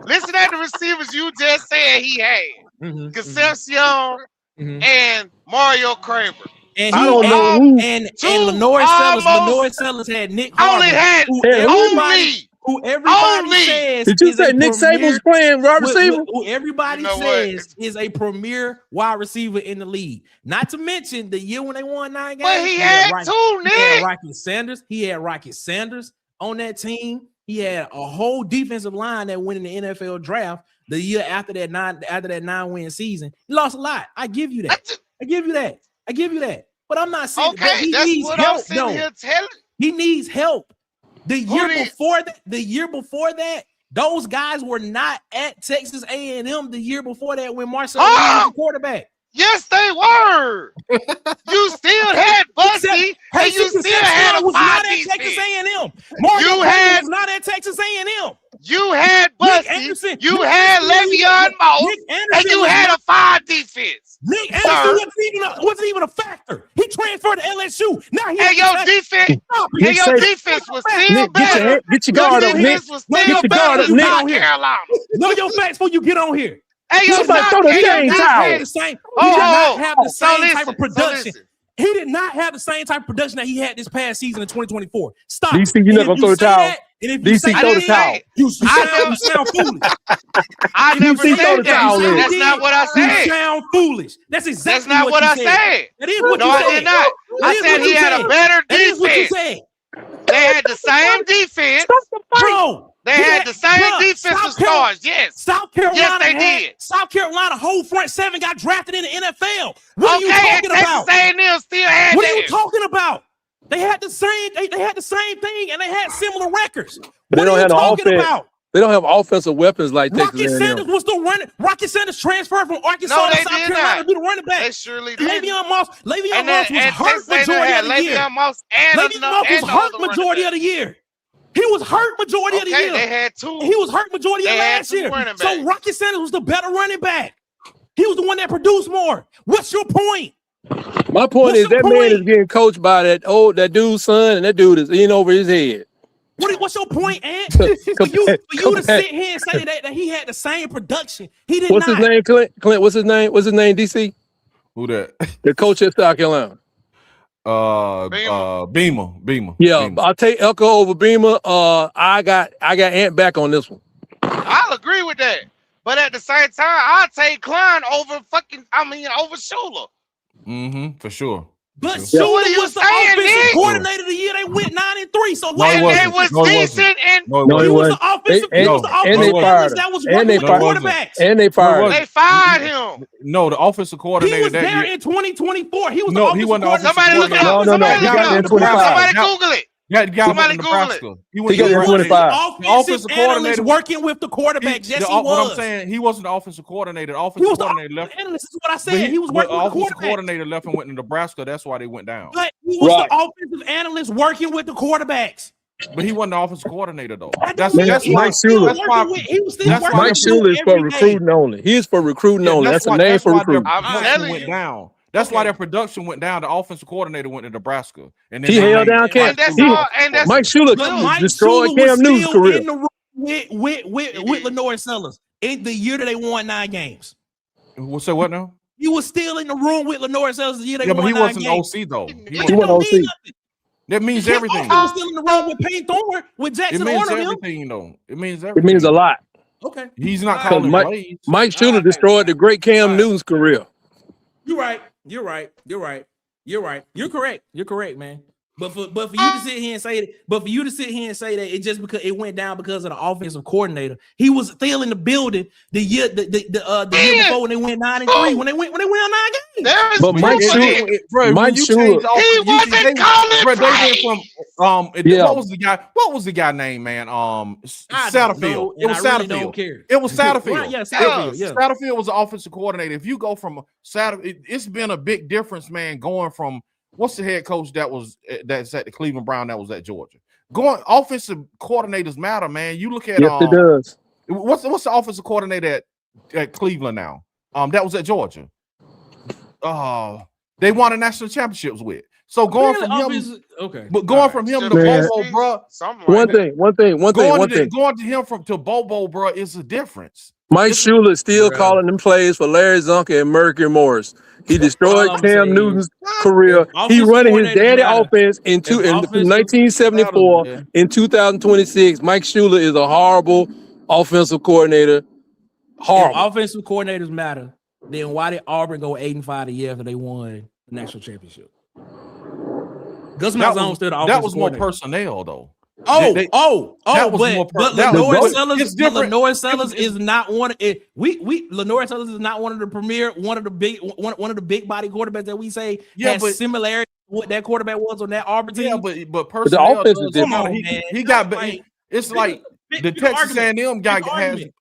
Speaker 6: Listen at the receivers you just said he had. Concepcion and Mario Craver.
Speaker 3: And Lenore Sellers had Nick Harvey. Who everybody says
Speaker 7: did you say Nick Sable's playing wide receiver?
Speaker 3: Who everybody says is a premier wide receiver in the league. Not to mention the year when they won 9 games.
Speaker 6: But he had two, Nick.
Speaker 3: He had Rocket Sanders on that team. He had a whole defensive line that went in the NFL draft the year after that 9-win season. He lost a lot. I give you that. I give you that. But I'm not saying
Speaker 6: he needs help.
Speaker 3: He needs help. The year before that, those guys were not at Texas A&M the year before that when Marcel was the quarterback.
Speaker 6: Yes, they were. You still had Bussy, and you still had a five defense.
Speaker 3: Texas A&M.
Speaker 6: Was
Speaker 3: not at Texas A&M.
Speaker 6: You had Bussy, you had Le'Veon Moss, and you had a 5 defense.
Speaker 3: Nick Anderson wasn't even a factor. He transferred to LSU. Now
Speaker 6: your defense was still better.
Speaker 7: Get your guard up, Nick.
Speaker 6: Get your guard up, Nick.
Speaker 3: Know your facts before you get on here.
Speaker 6: Hey, yo,
Speaker 7: Somebody
Speaker 6: stop.
Speaker 7: throw the
Speaker 6: Hey, yo,
Speaker 7: dang
Speaker 6: stop.
Speaker 7: towel.
Speaker 3: He did not have the
Speaker 6: So
Speaker 3: same type of
Speaker 6: listen,
Speaker 3: production.
Speaker 6: listen.
Speaker 3: He did not have the same type of production that he had this past season in 2024. Stop.
Speaker 7: DC,
Speaker 3: it.
Speaker 7: you
Speaker 3: And
Speaker 7: not
Speaker 3: if
Speaker 7: gonna throw the
Speaker 3: say
Speaker 7: towel?
Speaker 3: that, and if you
Speaker 7: DC,
Speaker 3: say
Speaker 6: I
Speaker 7: throw the
Speaker 6: didn't
Speaker 7: towel.
Speaker 6: say it.
Speaker 3: you
Speaker 6: I
Speaker 3: sound foolish.
Speaker 6: I never
Speaker 7: DC, throw
Speaker 6: said
Speaker 7: the
Speaker 6: that.
Speaker 7: towel in.
Speaker 6: That's not what I
Speaker 3: You
Speaker 6: said.
Speaker 3: sound foolish. That's exactly
Speaker 6: That's not what
Speaker 3: you
Speaker 6: I said.
Speaker 3: That is what
Speaker 6: No,
Speaker 3: you
Speaker 6: I
Speaker 3: said.
Speaker 6: did not.
Speaker 3: That
Speaker 6: I
Speaker 3: is
Speaker 6: said
Speaker 3: what
Speaker 6: he
Speaker 3: you
Speaker 6: had
Speaker 3: said.
Speaker 6: a better
Speaker 3: That is what you
Speaker 6: defense.
Speaker 3: said.
Speaker 6: They had the same defense.
Speaker 3: Bro,
Speaker 6: They had the same defensive stars. Yes.
Speaker 3: South Carolina
Speaker 6: Yes, they
Speaker 3: had
Speaker 6: did.
Speaker 3: South Carolina whole front seven got drafted in the NFL. What are you
Speaker 6: Okay, and
Speaker 3: talking about?
Speaker 6: Texas A&M still had
Speaker 3: What are you
Speaker 6: that.
Speaker 3: talking about? They had the same. They had the same thing, and they had similar records.
Speaker 7: But
Speaker 3: What
Speaker 7: they
Speaker 3: are
Speaker 7: don't
Speaker 3: you
Speaker 7: have no
Speaker 3: talking
Speaker 7: offense.
Speaker 3: about?
Speaker 7: They don't have offensive weapons like Texas
Speaker 3: Rocky
Speaker 7: A&M.
Speaker 3: Sanders was the running. Rocky Sanders transferred from Arkansas
Speaker 6: No,
Speaker 3: to
Speaker 6: they
Speaker 3: South
Speaker 6: did
Speaker 3: Carolina
Speaker 6: not.
Speaker 3: to be the running back.
Speaker 6: They surely did.
Speaker 3: Le'Veon Moss
Speaker 6: And
Speaker 3: was hurt
Speaker 6: Texas A&M
Speaker 3: majority
Speaker 6: had
Speaker 3: of the year.
Speaker 6: Le'Veon Moss and
Speaker 3: Le'Veon Moss was
Speaker 6: and
Speaker 3: hurt
Speaker 6: the other
Speaker 3: majority of
Speaker 6: running
Speaker 3: the year. He was hurt majority of the
Speaker 6: back.
Speaker 3: year.
Speaker 6: Okay, they had two.
Speaker 3: He was hurt majority of
Speaker 6: They had
Speaker 3: last
Speaker 6: two
Speaker 3: year.
Speaker 6: running
Speaker 3: So
Speaker 6: backs.
Speaker 3: Rocky Sanders was the better running back. He was the one that produced more. What's your point?
Speaker 7: My point
Speaker 3: What's
Speaker 7: is
Speaker 3: your
Speaker 7: that man
Speaker 3: point?
Speaker 7: is getting coached by that dude's son, and that dude is in over his head.
Speaker 3: What's your point, Ant? For you to sit here and say that he had the same production, he did
Speaker 7: What's
Speaker 3: not.
Speaker 7: his name, Clint? What's his name? What's his name, DC?
Speaker 5: Who that?
Speaker 7: The coach at South Carolina.
Speaker 5: Beamer.
Speaker 7: Yeah,
Speaker 5: Beamer.
Speaker 7: I'll take Elko over Beamer. I got Ant back on this one.
Speaker 6: I'll agree with that. But at the same time, I'll take Klein over over Shula.
Speaker 5: For sure.
Speaker 3: But
Speaker 7: Yeah.
Speaker 3: Shula
Speaker 6: What are you
Speaker 3: was the
Speaker 6: saying,
Speaker 3: offensive
Speaker 6: Nick?
Speaker 3: coordinator of the year. They went 9-3. So
Speaker 5: No,
Speaker 3: what?
Speaker 5: he
Speaker 6: And
Speaker 5: wasn't.
Speaker 6: they was
Speaker 5: No, he wasn't.
Speaker 6: decent and
Speaker 5: No,
Speaker 7: No,
Speaker 5: he
Speaker 7: he
Speaker 3: He was
Speaker 7: wasn't.
Speaker 3: the offensive.
Speaker 7: They-
Speaker 3: He was the
Speaker 7: and
Speaker 3: offensive
Speaker 7: they
Speaker 3: analyst
Speaker 7: fired him.
Speaker 3: that was
Speaker 7: And
Speaker 3: working
Speaker 7: they
Speaker 3: with the
Speaker 7: fired him.
Speaker 3: quarterbacks.
Speaker 7: And they fired him.
Speaker 6: they fired him.
Speaker 5: No, the offensive
Speaker 3: He
Speaker 5: coordinator
Speaker 3: was
Speaker 5: that
Speaker 3: there
Speaker 5: year.
Speaker 3: in 2024. He was
Speaker 5: No,
Speaker 3: the
Speaker 5: he
Speaker 3: offensive
Speaker 5: wasn't the
Speaker 3: coordinator.
Speaker 5: offensive
Speaker 6: Somebody look it
Speaker 5: coordinator.
Speaker 6: up.
Speaker 7: No,
Speaker 6: Somebody
Speaker 7: he
Speaker 6: look
Speaker 7: got
Speaker 6: it
Speaker 7: there in
Speaker 6: up.
Speaker 7: 25.
Speaker 6: Somebody
Speaker 5: Now-
Speaker 6: Google it.
Speaker 5: That guy went
Speaker 6: Somebody
Speaker 5: to
Speaker 6: Google
Speaker 5: Nebraska.
Speaker 6: it.
Speaker 5: He went
Speaker 7: He got
Speaker 5: to
Speaker 7: there in
Speaker 5: Nebraska.
Speaker 7: 25.
Speaker 5: The offensive
Speaker 3: Offensive analyst
Speaker 5: coordinator
Speaker 3: working with the quarterbacks. Yes, he was.
Speaker 5: What I'm saying, he wasn't the offensive coordinator. The
Speaker 3: He
Speaker 5: offensive
Speaker 3: was the
Speaker 5: coordinator
Speaker 3: offensive
Speaker 5: left.
Speaker 3: analyst. This is what I
Speaker 5: But
Speaker 3: said. He was working
Speaker 5: the
Speaker 3: with the
Speaker 5: offensive
Speaker 3: quarterbacks.
Speaker 5: coordinator left and went to Nebraska. That's why they went down.
Speaker 3: But he was
Speaker 7: Right.
Speaker 3: the offensive analyst working with the quarterbacks.
Speaker 5: But he wasn't the offensive coordinator though.
Speaker 3: That
Speaker 5: That's
Speaker 3: don't mean
Speaker 5: that's
Speaker 3: he
Speaker 5: why.
Speaker 3: was still
Speaker 7: Mike
Speaker 5: That's why.
Speaker 3: working with- He was still
Speaker 5: that's
Speaker 3: working
Speaker 5: why
Speaker 7: Mike
Speaker 3: with
Speaker 5: the-
Speaker 3: them
Speaker 7: Shula is for
Speaker 3: every day.
Speaker 7: recruiting only. He is for recruiting
Speaker 5: Yeah,
Speaker 7: only. That's the name
Speaker 5: that's
Speaker 7: for
Speaker 5: why their
Speaker 7: recruiting.
Speaker 6: I'm
Speaker 5: production
Speaker 6: telling
Speaker 5: went
Speaker 6: you.
Speaker 5: down. That's why
Speaker 3: Okay.
Speaker 5: their production went down. The offensive coordinator went to Nebraska, and then
Speaker 7: He
Speaker 5: they
Speaker 7: held
Speaker 5: named
Speaker 7: down
Speaker 5: Mike
Speaker 7: Cam.
Speaker 6: And that's
Speaker 5: Shula
Speaker 6: all.
Speaker 5: offensive
Speaker 6: And that's
Speaker 7: Mike Shula
Speaker 3: But Mike
Speaker 7: destroyed
Speaker 3: Shula
Speaker 7: Cam
Speaker 3: was
Speaker 7: Newton's
Speaker 3: still
Speaker 7: career.
Speaker 3: in the room with Lenore Sellers in the year that they won 9 games.
Speaker 5: What's that? What now?
Speaker 3: He was still in the room with Lenore Sellers the year they
Speaker 5: Yeah, but
Speaker 3: won
Speaker 5: he
Speaker 3: 9
Speaker 5: wasn't the
Speaker 3: games.
Speaker 5: OC though. He
Speaker 3: But
Speaker 7: He
Speaker 5: wasn't.
Speaker 3: that
Speaker 7: wasn't
Speaker 3: don't mean
Speaker 7: OC.
Speaker 3: nothing.
Speaker 5: That means
Speaker 3: Kim
Speaker 5: everything.
Speaker 3: Austin was still in the room with Payne Thorne with
Speaker 5: It
Speaker 3: Jackson
Speaker 5: means
Speaker 3: Arnold. Him.
Speaker 5: everything though. It means
Speaker 7: It
Speaker 5: everything.
Speaker 7: means a lot.
Speaker 3: Okay,
Speaker 5: He's not
Speaker 3: Because
Speaker 5: calling
Speaker 7: Mike-
Speaker 5: plays.
Speaker 7: Mike Shula destroyed the great Cam Newton's career.
Speaker 3: you're right. You're right. You're right. You're right. You're correct. You're correct, man. But for you to sit here and say that, it just because it went down because of the offensive coordinator. He was still in the building the year the year before when they went 9-3 when they went on 9 games.
Speaker 6: There's
Speaker 7: But Mike
Speaker 6: proof of
Speaker 7: Shula-
Speaker 6: it.
Speaker 5: Bro,
Speaker 7: Mike
Speaker 5: when you
Speaker 7: Shula-
Speaker 5: change offense,
Speaker 6: He wasn't calling
Speaker 5: bro, they went
Speaker 6: plays.
Speaker 5: from
Speaker 7: Yeah.
Speaker 5: what was the guy name, man?
Speaker 3: I don't
Speaker 5: Satterfield.
Speaker 3: know,
Speaker 5: It was
Speaker 3: and I really
Speaker 5: Satterfield.
Speaker 3: don't care.
Speaker 5: It was Satterfield.
Speaker 3: Right, yeah, Satterfield. Yeah.
Speaker 5: Satterfield was the offensive coordinator. If you go from it's been a big difference, man, going from what's the head coach that's at the Cleveland Brown that was at Georgia. Going offensive coordinators matter, man. You look at
Speaker 7: Yes, it does.
Speaker 5: what's the offensive coordinator at Cleveland now? That was at Georgia. They won a national championships with. So going from him,
Speaker 3: okay,
Speaker 5: but going from him to
Speaker 7: Man.
Speaker 5: Bobo, bro.
Speaker 7: One thing.
Speaker 5: Going to him to Bobo, bro, is a difference.
Speaker 7: Mike Shula is still
Speaker 3: Bro.
Speaker 7: calling them plays for Larry Zonka and Mercury Morris. He destroyed
Speaker 3: All I'm
Speaker 7: Cam
Speaker 3: saying
Speaker 7: Newton's
Speaker 3: is,
Speaker 7: career.
Speaker 3: if
Speaker 7: He
Speaker 3: offensive
Speaker 7: running his
Speaker 3: coordinators
Speaker 7: daddy
Speaker 3: matter,
Speaker 7: offense in
Speaker 3: offensive
Speaker 7: 1974.
Speaker 3: matters, man.
Speaker 7: In 2026, Mike Shula is a horrible offensive coordinator.
Speaker 3: If
Speaker 7: Horrible.
Speaker 3: offensive coordinators matter, then why did Auburn go 8-5 the year after they won the national championship? Gus Malzahn still the offensive
Speaker 5: That was more
Speaker 3: coordinator.
Speaker 5: personnel, though.
Speaker 3: That was more
Speaker 5: but
Speaker 3: Lenore
Speaker 5: it's different.
Speaker 3: Lenore Sellers is not one of it. Lenore Sellers is not one of the premier, one of the big body quarterbacks that we say has similarity to what that quarterback was on that Auburn team.
Speaker 5: Yeah, but personnel
Speaker 7: the offense is
Speaker 5: does
Speaker 7: different.
Speaker 5: matter.
Speaker 3: Come on, man.
Speaker 5: He got
Speaker 3: Like,
Speaker 5: it's like the
Speaker 3: pick
Speaker 5: Texas
Speaker 3: argument.
Speaker 5: A&M guy
Speaker 3: Pick
Speaker 5: has.
Speaker 3: argument.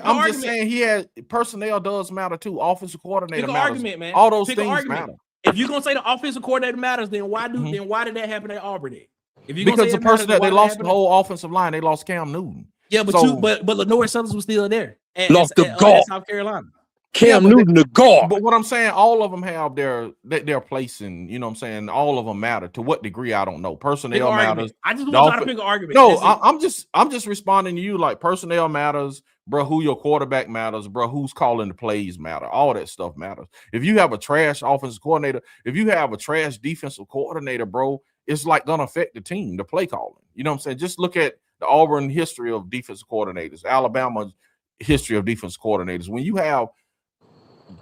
Speaker 5: I'm just saying he has personnel does matter too. Offensive coordinator
Speaker 3: Pick an
Speaker 5: matters.
Speaker 3: argument, man.
Speaker 5: All those
Speaker 3: Pick an
Speaker 5: things
Speaker 3: argument.
Speaker 5: matter.
Speaker 3: If you're gonna say the offensive coordinator matters, then why did that happen at Auburn? Then? If you're gonna
Speaker 5: Because
Speaker 3: say
Speaker 5: the
Speaker 3: it matters,
Speaker 5: person
Speaker 3: then
Speaker 5: that they
Speaker 3: why did
Speaker 5: lost
Speaker 3: happen
Speaker 5: the whole offensive line, they lost Cam Newton.
Speaker 3: Yeah, but
Speaker 5: So-
Speaker 3: but Lenore Sellers was still there.
Speaker 7: Lost the
Speaker 3: at
Speaker 7: golf.
Speaker 3: South Carolina.
Speaker 7: Cam Newton, the guard.
Speaker 5: But what I'm saying, all of them have their place in, you know what I'm saying? All of them matter. To what degree, I don't know. Personnel matters.
Speaker 3: I just want to pick an argument.
Speaker 5: No, I'm just responding to you like personnel matters, bro. Who your quarterback matters, bro. Who's calling the plays matter. All that stuff matters. If you have a trash offensive coordinator, if you have a trash defensive coordinator, bro, it's like gonna affect the team, the play calling. You know what I'm saying? Just look at the Auburn history of defensive coordinators, Alabama's history of defensive coordinators. When you have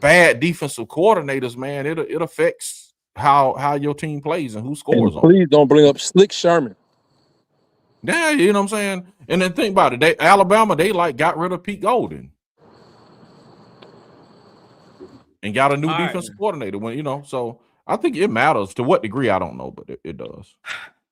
Speaker 5: bad defensive coordinators, man, it affects how your team plays and who scores.
Speaker 7: Please don't bring up Slick Sherman.
Speaker 5: Yeah, you know what I'm saying. And then think about it. Alabama, they like got rid of Pete Golden and got a new defensive coordinator. When you know, so I think it matters. To what degree, I don't know, but it does.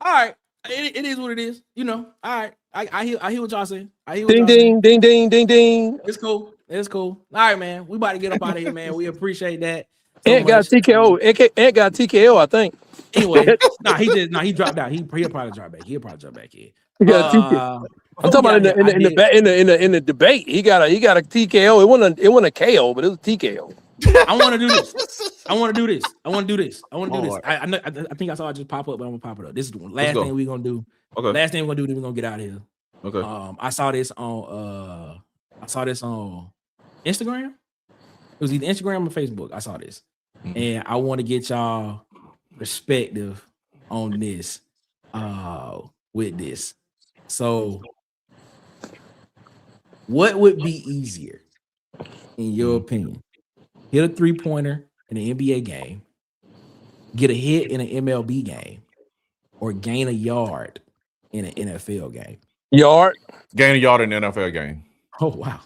Speaker 3: All right, it is what it is. You know. All right, I hear what y'all saying. I hear what
Speaker 7: Ding
Speaker 3: y'all
Speaker 7: ding
Speaker 3: saying.
Speaker 7: ding ding ding ding.
Speaker 3: It's cool. It's cool. All right, man. We about to get up out of here, man. We appreciate that.
Speaker 7: Ant got TKO. Ant got TKO, I think.
Speaker 3: Anyway, he dropped out. He'll probably drop back. He'll probably drop back in.
Speaker 7: He got TKO. I'm talking about in the debate. He got a TKO. It wasn't a KO, but it was TKO.
Speaker 3: I want to do this. I want to do this. I think I saw it just pop up, but I'm gonna pop it up. This is the last thing we're gonna do.
Speaker 5: Okay.
Speaker 3: Last thing we're gonna do. Then we're gonna get out of here.
Speaker 5: Okay.
Speaker 3: I saw this on Instagram. It was either Instagram or Facebook. I saw this, and I want to get y'all perspective on this. With this, so what would be easier, in your opinion? Hit a 3-pointer in an NBA game, get a hit in an MLB game, or gain a yard in an NFL game?
Speaker 5: Gain a yard in an NFL game.
Speaker 3: Oh wow.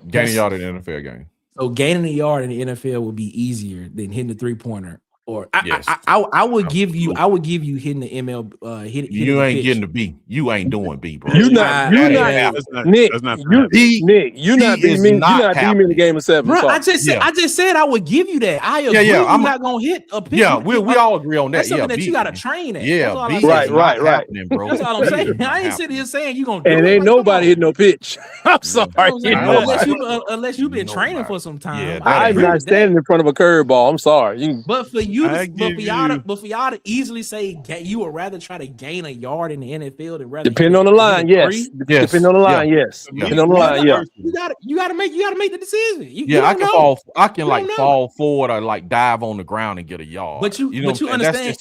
Speaker 5: Gain a yard in an NFL game.
Speaker 3: So gaining a yard in the NFL would be easier than hitting the 3-pointer. Or
Speaker 5: yes.
Speaker 3: I would give you hitting the ML
Speaker 5: you ain't getting the B. You ain't doing B, bro.
Speaker 7: Nick, you're not beating me in the game of 7.
Speaker 3: Bro, I just said I would give you that. I agree. I'm not gonna hit a pitch.
Speaker 5: Yeah, we all agree on that.
Speaker 3: That's something that you gotta train at.
Speaker 5: Yeah,
Speaker 3: right.
Speaker 5: Bro.
Speaker 3: That's all I'm saying. I ain't sitting here saying you gonna do
Speaker 7: and
Speaker 3: it.
Speaker 7: ain't nobody hitting no pitch. I'm sorry.
Speaker 3: Unless you've been training for some time.
Speaker 5: Yeah,
Speaker 7: I'm not standing in front of a curveball. I'm sorry.
Speaker 3: But for y'all to easily say you would rather try to gain a yard in the NFL than rather
Speaker 7: depending on the line, yes. Depending on the line, yes. Depending on the line, yeah.
Speaker 3: You gotta make the decision.
Speaker 5: I can fall forward or like dive on the ground and get a yard.
Speaker 3: But you understand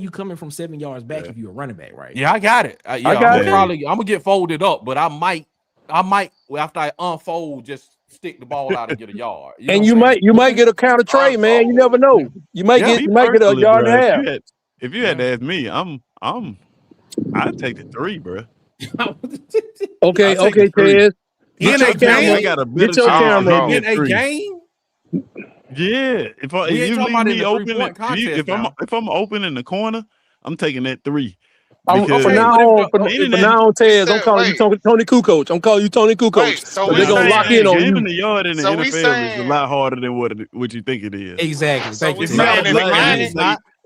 Speaker 3: you coming from 7 yards back if you're a running back, right?
Speaker 5: Yeah, I got it. I'm gonna get folded up, but I might after I unfold just stick the ball out and get a yard.
Speaker 7: You might get a counter trade, man. You never know. You might get a yard and a half.
Speaker 8: If you had to ask me, I'd take the 3, bro.
Speaker 7: Okay, Tez.
Speaker 5: In a game,
Speaker 8: I got a better
Speaker 7: camera.
Speaker 5: In a game.
Speaker 8: Yeah, if I'm open in the corner, I'm taking that 3.
Speaker 7: From now on, Tez, I'm calling you Tony Kukoc. I'm calling you Tony Kukoc.
Speaker 8: So
Speaker 7: they're gonna lock in on you.
Speaker 8: Gaining the yard in the NFL is a lot harder than what you think it is.
Speaker 3: Exactly.
Speaker 6: So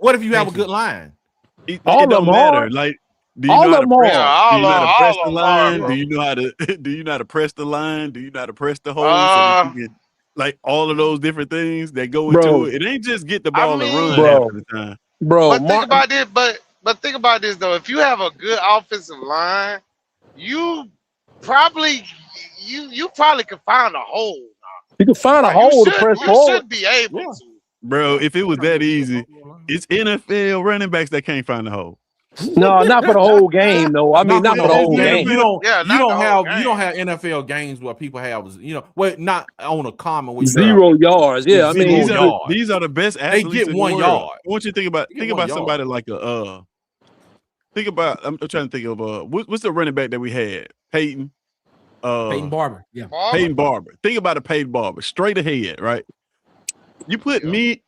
Speaker 5: What if you have a good line?
Speaker 8: It don't matter. Like, do you know how to press the line? Do you know how to press the line? Do you know how to press the hole? So you can, like all of those different things that go into it. It ain't just get the ball and run half of the time.
Speaker 7: Bro,
Speaker 6: but think about this, but think about this though. If you have a good offensive line, you probably can find a hole.
Speaker 7: You can find a hole to press forward.
Speaker 6: You should be able to.
Speaker 8: Bro, if it was that easy, it's NFL running backs that can't find the hole.
Speaker 7: No, not for the whole game, though. I mean, not for the whole game.
Speaker 5: You don't have NFL games where people have, not on a common
Speaker 7: 0 yards. Yeah, I mean,
Speaker 8: these are the best athletes.
Speaker 5: They get 1 yard.
Speaker 8: I want you to think about somebody like I'm trying to think of what's the running back that we had? Peyton
Speaker 3: Barber. Yeah.
Speaker 8: Peyton Barber. Think about a Peyton Barber, straight ahead, right? You put me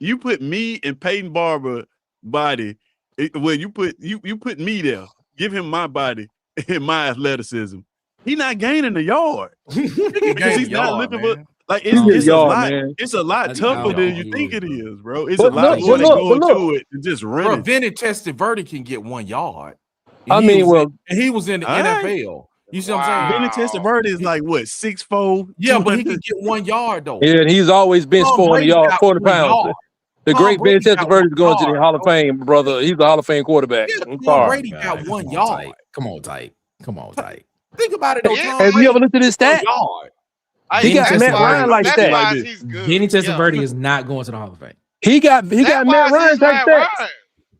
Speaker 8: and Peyton Barber body. You put me there. Give him my body and my athleticism. He's not gaining a yard. He's not looking for it's a lot tougher than you think it is, bro. It's a lot more to go into it and just run.
Speaker 5: Bro, Vinny tested Verdi can get 1 yard.
Speaker 7: He was
Speaker 5: in the NFL. You see what I'm saying?
Speaker 8: Benny Testaverde is like what 6'4".
Speaker 5: Yeah, but he can get 1 yard though.
Speaker 7: Yeah, and he's always bench
Speaker 5: Tom
Speaker 7: 40
Speaker 5: Brady
Speaker 7: yards,
Speaker 5: got
Speaker 7: 40
Speaker 5: 1
Speaker 7: pounds.
Speaker 5: yard.
Speaker 7: The
Speaker 5: Tom
Speaker 7: great Ben
Speaker 5: Brady got
Speaker 7: Testaverde is
Speaker 5: 1
Speaker 7: going to the
Speaker 5: yard,
Speaker 7: Hall of
Speaker 5: bro.
Speaker 7: Fame, brother. He's the Hall of Fame quarterback.
Speaker 5: Yeah,
Speaker 7: I'm
Speaker 5: Tom
Speaker 7: sorry.
Speaker 5: Brady got 1 yard.
Speaker 3: Come on, Tyke. Come on, Tyke.
Speaker 5: Think about it though.
Speaker 6: Yeah.
Speaker 5: Tom
Speaker 7: Have
Speaker 5: Brady
Speaker 7: you ever looked at his
Speaker 5: 1
Speaker 7: stat?
Speaker 5: yard.
Speaker 7: He got Matt Ryan like that.
Speaker 8: Like this.
Speaker 6: He's good.
Speaker 3: Benny Testaverde is not going to the Hall of Fame.
Speaker 7: He got Matt Ryan type stats.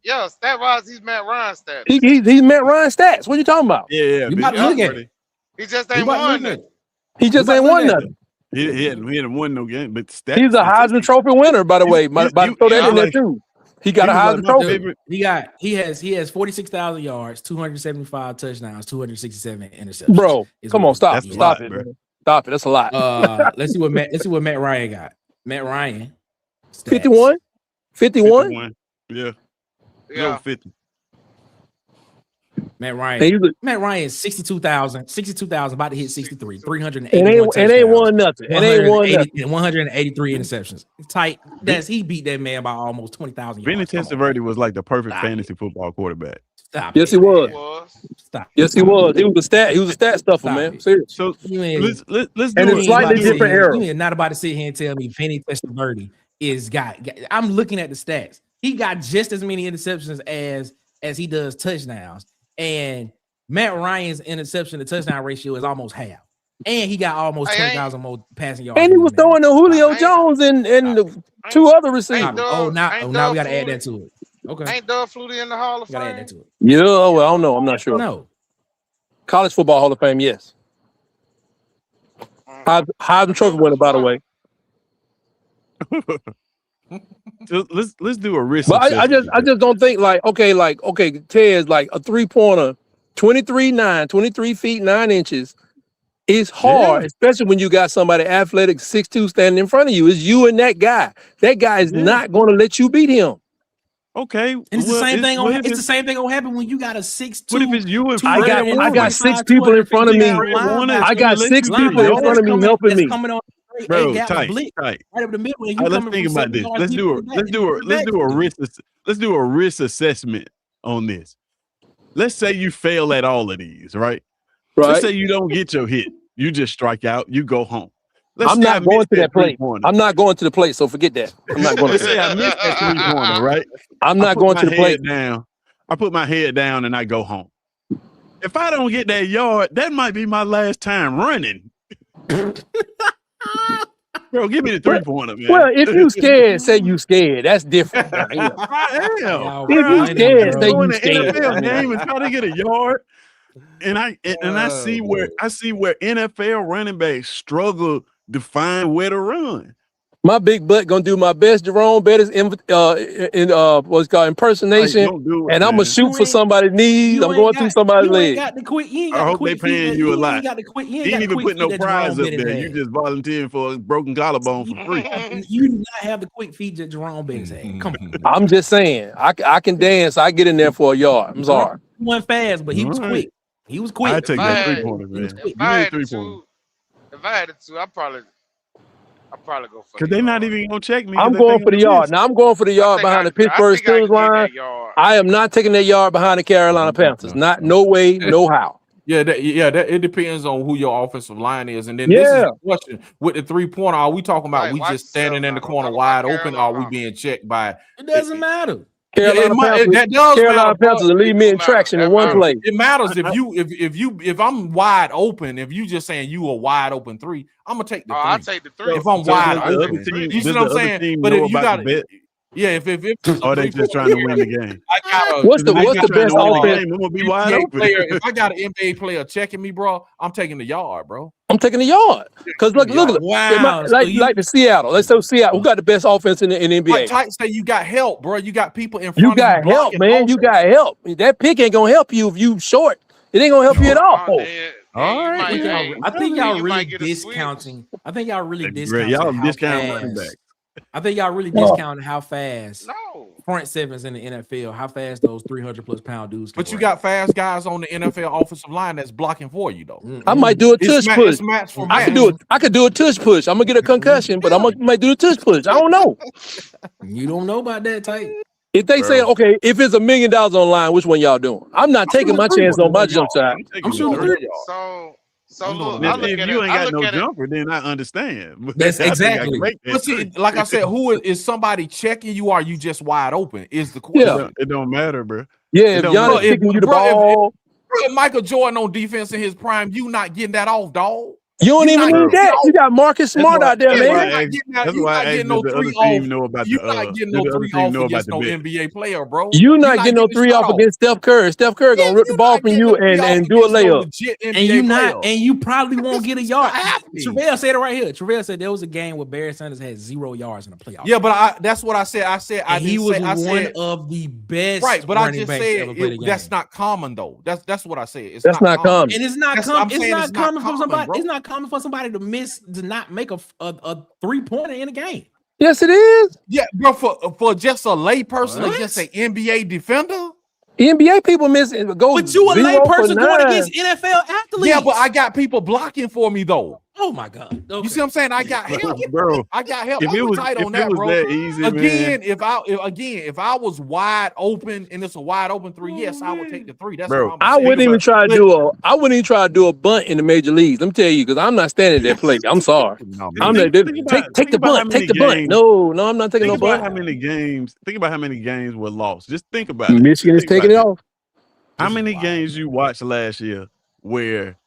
Speaker 6: Yeah, stat wise, he's Matt Ryan stats.
Speaker 7: He's Matt Ryan stats. What you talking about?
Speaker 8: Yeah.
Speaker 3: You about to look at it.
Speaker 6: He just
Speaker 3: You
Speaker 6: ain't
Speaker 3: about to
Speaker 6: won
Speaker 3: look at
Speaker 6: nothing.
Speaker 3: it.
Speaker 7: He just
Speaker 3: You
Speaker 7: ain't
Speaker 3: about to
Speaker 7: won
Speaker 3: look at
Speaker 7: nothing.
Speaker 8: He hadn't won no game, but stats.
Speaker 7: He's a Heisman Trophy winner, by the way. Throw that in there too. He got a Heisman Trophy.
Speaker 3: He has 46,000 yards, 275 touchdowns, 267 interceptions.
Speaker 7: Bro, come on, stop
Speaker 8: That's a lot,
Speaker 7: it,
Speaker 8: bro.
Speaker 7: man. Stop it. That's a lot.
Speaker 3: Let's see what Matt Ryan got. Matt Ryan, stats.
Speaker 7: 51? 51?
Speaker 8: Yeah.
Speaker 6: Yeah.
Speaker 8: 50.
Speaker 3: Matt
Speaker 7: Hey,
Speaker 3: Ryan is 62,000, about to hit 63, 381
Speaker 7: it ain't won nothing. It ain't won nothing.
Speaker 3: 183 interceptions. Tight. He beat that man by almost 20,000 yards.
Speaker 8: Benny Testaverde was like the perfect fantasy football quarterback.
Speaker 3: Stop.
Speaker 7: Yes,
Speaker 3: it,
Speaker 7: he
Speaker 3: man.
Speaker 7: was.
Speaker 3: Stop.
Speaker 7: Yes, he was. He was a stat stuffer,
Speaker 3: Stop
Speaker 7: man.
Speaker 3: it.
Speaker 7: Serious.
Speaker 8: So
Speaker 3: You ain't-
Speaker 8: let's
Speaker 7: And
Speaker 8: do
Speaker 7: it's
Speaker 8: it.
Speaker 7: slightly different era.
Speaker 3: You ain't not about to sit here and tell me Benny Testaverde is got. I'm looking at the stats. He got just as many interceptions as he does touchdowns, and Matt Ryan's interception to touchdown ratio is almost half, and he got almost 20,000 more passing yards.
Speaker 7: And he was throwing to Julio Jones and the 2 other receivers.
Speaker 3: Now we got to add that to it. Okay,
Speaker 6: Ain't Doug Flutie in the Hall of Fame?
Speaker 3: gotta add that to it.
Speaker 7: Yeah, well, I don't know. I'm not sure.
Speaker 3: No,
Speaker 7: College Football Hall of Fame, yes. Heisman Trophy winner, by the way.
Speaker 8: So let's do a risk.
Speaker 7: But I just don't think Ted's like a 3-pointer, 23-9, 23 feet 9 inches. It's hard, especially when you got somebody athletic 6'2" standing in front of you. It's you and that guy. That guy is not going to let you beat him.
Speaker 8: Okay,
Speaker 3: and it's the same thing. It's the same thing gonna happen when you got a 6'2".
Speaker 8: What if it's you and
Speaker 7: I got 6 people in front of me. I got 6 people in front of me helping me.
Speaker 8: Bro, tight.
Speaker 3: Right up the middle. And
Speaker 8: Let's think about this. Let's do a risk assessment on this. Let's say you fail at all of these, right? Let's say you don't get your hit. You just strike out. You go home.
Speaker 7: I'm not going to that plate. I'm not going to the plate, so forget that. I'm not going to
Speaker 8: say I missed that 3-pointer, right?
Speaker 7: I'm not going to the plate.
Speaker 8: I put my head down and I go home. If I don't get that yard, that might be my last time running. Bro, give me the 3-pointer, man.
Speaker 7: Well, if you scared, say you scared. That's different.
Speaker 8: I am.
Speaker 7: If you scared, say you scared.
Speaker 8: NFL game and try to get a yard. And I see where NFL running backs struggle to find where to run.
Speaker 7: My big butt gonna do my best, Jerome Bettis what's called impersonation, and I'm gonna shoot for somebody's knees. I'm going through somebody's leg.
Speaker 8: I hope they paying you a lot. You ain't even put no prize up there. You just volunteering for a broken collarbone for free.
Speaker 3: You do not have the quick feet that Jerome Bettis had. Come on.
Speaker 7: I'm just saying, I can dance. I get in there for a yard. I'm sorry.
Speaker 3: He went fast, but he was quick. He was quick.
Speaker 8: I take that 3-pointer, man.
Speaker 6: If I had to, I'd probably go for.
Speaker 8: Because they're not even gonna check me.
Speaker 7: I'm going for the yard. Now I'm going for the yard behind the Pittsburgh Steelers line. I am not taking that yard behind the Carolina Panthers. Not no way, no how.
Speaker 5: It depends on who your offensive line is, and then this is the question with the 3-pointer. Are we talking about we just standing in the corner wide open, or are we being checked by?
Speaker 3: It doesn't matter.
Speaker 7: Carolina Panthers will leave me in traction in one play.
Speaker 5: It matters if I'm wide open. If you just saying you a wide open 3, I'm gonna take the 3.
Speaker 6: I'll take the 3.
Speaker 5: If I'm wide open, you see what I'm saying? But if you got it. Yeah, if
Speaker 8: or they just trying to win the game.
Speaker 7: What's the best offense?
Speaker 8: I'm gonna be wide open.
Speaker 5: If I got an NBA player checking me, bro, I'm taking the yard, bro.
Speaker 7: I'm taking the yard because look,
Speaker 3: wow,
Speaker 7: like the Seattle. Let's say Seattle. Who got the best offense in the NBA?
Speaker 5: Like Tight say, you got help, bro. You got people in front.
Speaker 7: You got help, man. You got help. That pick ain't gonna help you if you short. It ain't gonna help you at all.
Speaker 8: All right.
Speaker 3: I think y'all really discounting. I think y'all really discounting.
Speaker 8: Y'all discounting running back.
Speaker 3: I think y'all really discounting how fast front sevens in the NFL, how fast those 300+ pound dudes can
Speaker 5: But you got fast guys on the NFL offensive line that's blocking for you, though.
Speaker 7: I might do a tush push. I could do a tush push. I'm gonna get a concussion, but might do a tush push. I don't know.
Speaker 3: You don't know about that type.
Speaker 7: If they say, okay, if it's $1 million on the line, which one y'all doing? I'm not taking my chance on my jump shot.
Speaker 3: I'm shooting three.
Speaker 6: So look,
Speaker 8: Now,
Speaker 6: I look
Speaker 8: if
Speaker 6: at
Speaker 8: you
Speaker 6: it.
Speaker 8: ain't
Speaker 6: I
Speaker 8: got
Speaker 6: look
Speaker 8: no
Speaker 6: at it.
Speaker 8: jumper, then I understand. But
Speaker 3: That's
Speaker 8: I think I
Speaker 3: exactly.
Speaker 8: can make that
Speaker 5: But see,
Speaker 8: three.
Speaker 5: like I said, who is somebody checking you? Or are you just wide open? Is the
Speaker 7: Yeah.
Speaker 5: question.
Speaker 8: It don't matter, bro.
Speaker 7: Yeah,
Speaker 8: It
Speaker 7: if
Speaker 8: don't
Speaker 7: Giannis
Speaker 8: matter.
Speaker 7: kicking you the
Speaker 5: Bro,
Speaker 7: ball,
Speaker 5: if Michael Jordan on defense in his prime, you not getting that off, dog.
Speaker 7: you don't
Speaker 5: You
Speaker 7: even
Speaker 5: not
Speaker 7: need
Speaker 5: getting
Speaker 7: that.
Speaker 5: off.
Speaker 7: You got Marcus Smart out there,
Speaker 8: That's
Speaker 5: Yeah,
Speaker 8: why
Speaker 7: man.
Speaker 8: I asked. That's
Speaker 5: You
Speaker 8: why
Speaker 5: not
Speaker 8: I asked,
Speaker 5: getting no
Speaker 8: does the other
Speaker 5: three off.
Speaker 8: team know about
Speaker 5: You
Speaker 8: the
Speaker 5: not getting
Speaker 8: does
Speaker 5: no
Speaker 8: the other
Speaker 5: three
Speaker 8: team
Speaker 5: off
Speaker 8: know about
Speaker 5: against
Speaker 8: the
Speaker 5: no
Speaker 8: bet?
Speaker 5: NBA player, bro.
Speaker 7: You not getting no
Speaker 5: getting
Speaker 7: three
Speaker 5: shot
Speaker 7: off against Steph Curry. Steph Curry
Speaker 5: Yeah,
Speaker 7: gonna rip the
Speaker 5: you
Speaker 7: ball
Speaker 5: not
Speaker 7: from
Speaker 5: getting
Speaker 7: you
Speaker 5: no three off
Speaker 7: and do a
Speaker 5: against no
Speaker 7: layup.
Speaker 5: legit NBA
Speaker 3: And you
Speaker 5: player.
Speaker 3: not, and you probably won't get a yard.
Speaker 5: not happening.
Speaker 3: Travell said it right here. Travell said there was a game where Barry Sanders had 0 yards in the playoffs.
Speaker 5: Yeah, but that's what I said. I said I
Speaker 3: and he
Speaker 5: didn't
Speaker 3: was
Speaker 5: say. I
Speaker 3: one
Speaker 5: said
Speaker 3: of the best
Speaker 5: right, but I
Speaker 3: running
Speaker 5: just
Speaker 3: backs to
Speaker 5: said
Speaker 3: ever play the game.
Speaker 5: that's not common though. That's what I said. It's
Speaker 7: That's not common.
Speaker 3: And it's not
Speaker 5: That's-
Speaker 3: common.
Speaker 5: I'm
Speaker 3: It's
Speaker 5: saying
Speaker 3: not
Speaker 5: it's not
Speaker 3: common for
Speaker 5: common,
Speaker 3: somebody.
Speaker 5: bro.
Speaker 3: It's not common for somebody to miss to not make a 3-pointer in a game.
Speaker 7: Yes, it is.
Speaker 5: Yeah, bro. For just a lay person or
Speaker 3: What?
Speaker 5: just an NBA defender.
Speaker 7: NBA people miss it. Go
Speaker 3: But you a
Speaker 7: 0
Speaker 3: lay
Speaker 7: for
Speaker 3: person going
Speaker 7: 9.
Speaker 3: against NFL athletes.
Speaker 5: Yeah, but I got people blocking for me though.
Speaker 3: Oh my God. Okay.
Speaker 5: You see what I'm saying? I got help,
Speaker 8: Bro,
Speaker 5: I got help.
Speaker 8: if
Speaker 5: I'm
Speaker 8: it was
Speaker 5: tight
Speaker 8: if
Speaker 5: on
Speaker 8: it
Speaker 5: that,
Speaker 8: was
Speaker 5: bro.
Speaker 8: that easy,
Speaker 5: Again,
Speaker 8: man.
Speaker 5: if I was wide open and it's a wide open three, yes, I would take the three. That's
Speaker 8: Bro,
Speaker 5: what I'm
Speaker 7: I
Speaker 5: saying.
Speaker 7: wouldn't even try to do I wouldn't even try to do a bunt in the major leagues. Let me tell you, because I'm not standing at that plate. I'm sorry.
Speaker 5: No,
Speaker 7: I'm
Speaker 5: man.
Speaker 7: not take the bunt. Take the bunt. No, I'm not taking
Speaker 8: Think
Speaker 7: no
Speaker 8: about
Speaker 7: bunt.
Speaker 8: how many games. Think about how many games were lost. Just think about it.
Speaker 7: Michigan is
Speaker 8: Just think
Speaker 7: taking it
Speaker 8: about
Speaker 7: off.
Speaker 8: How many games you watched last year where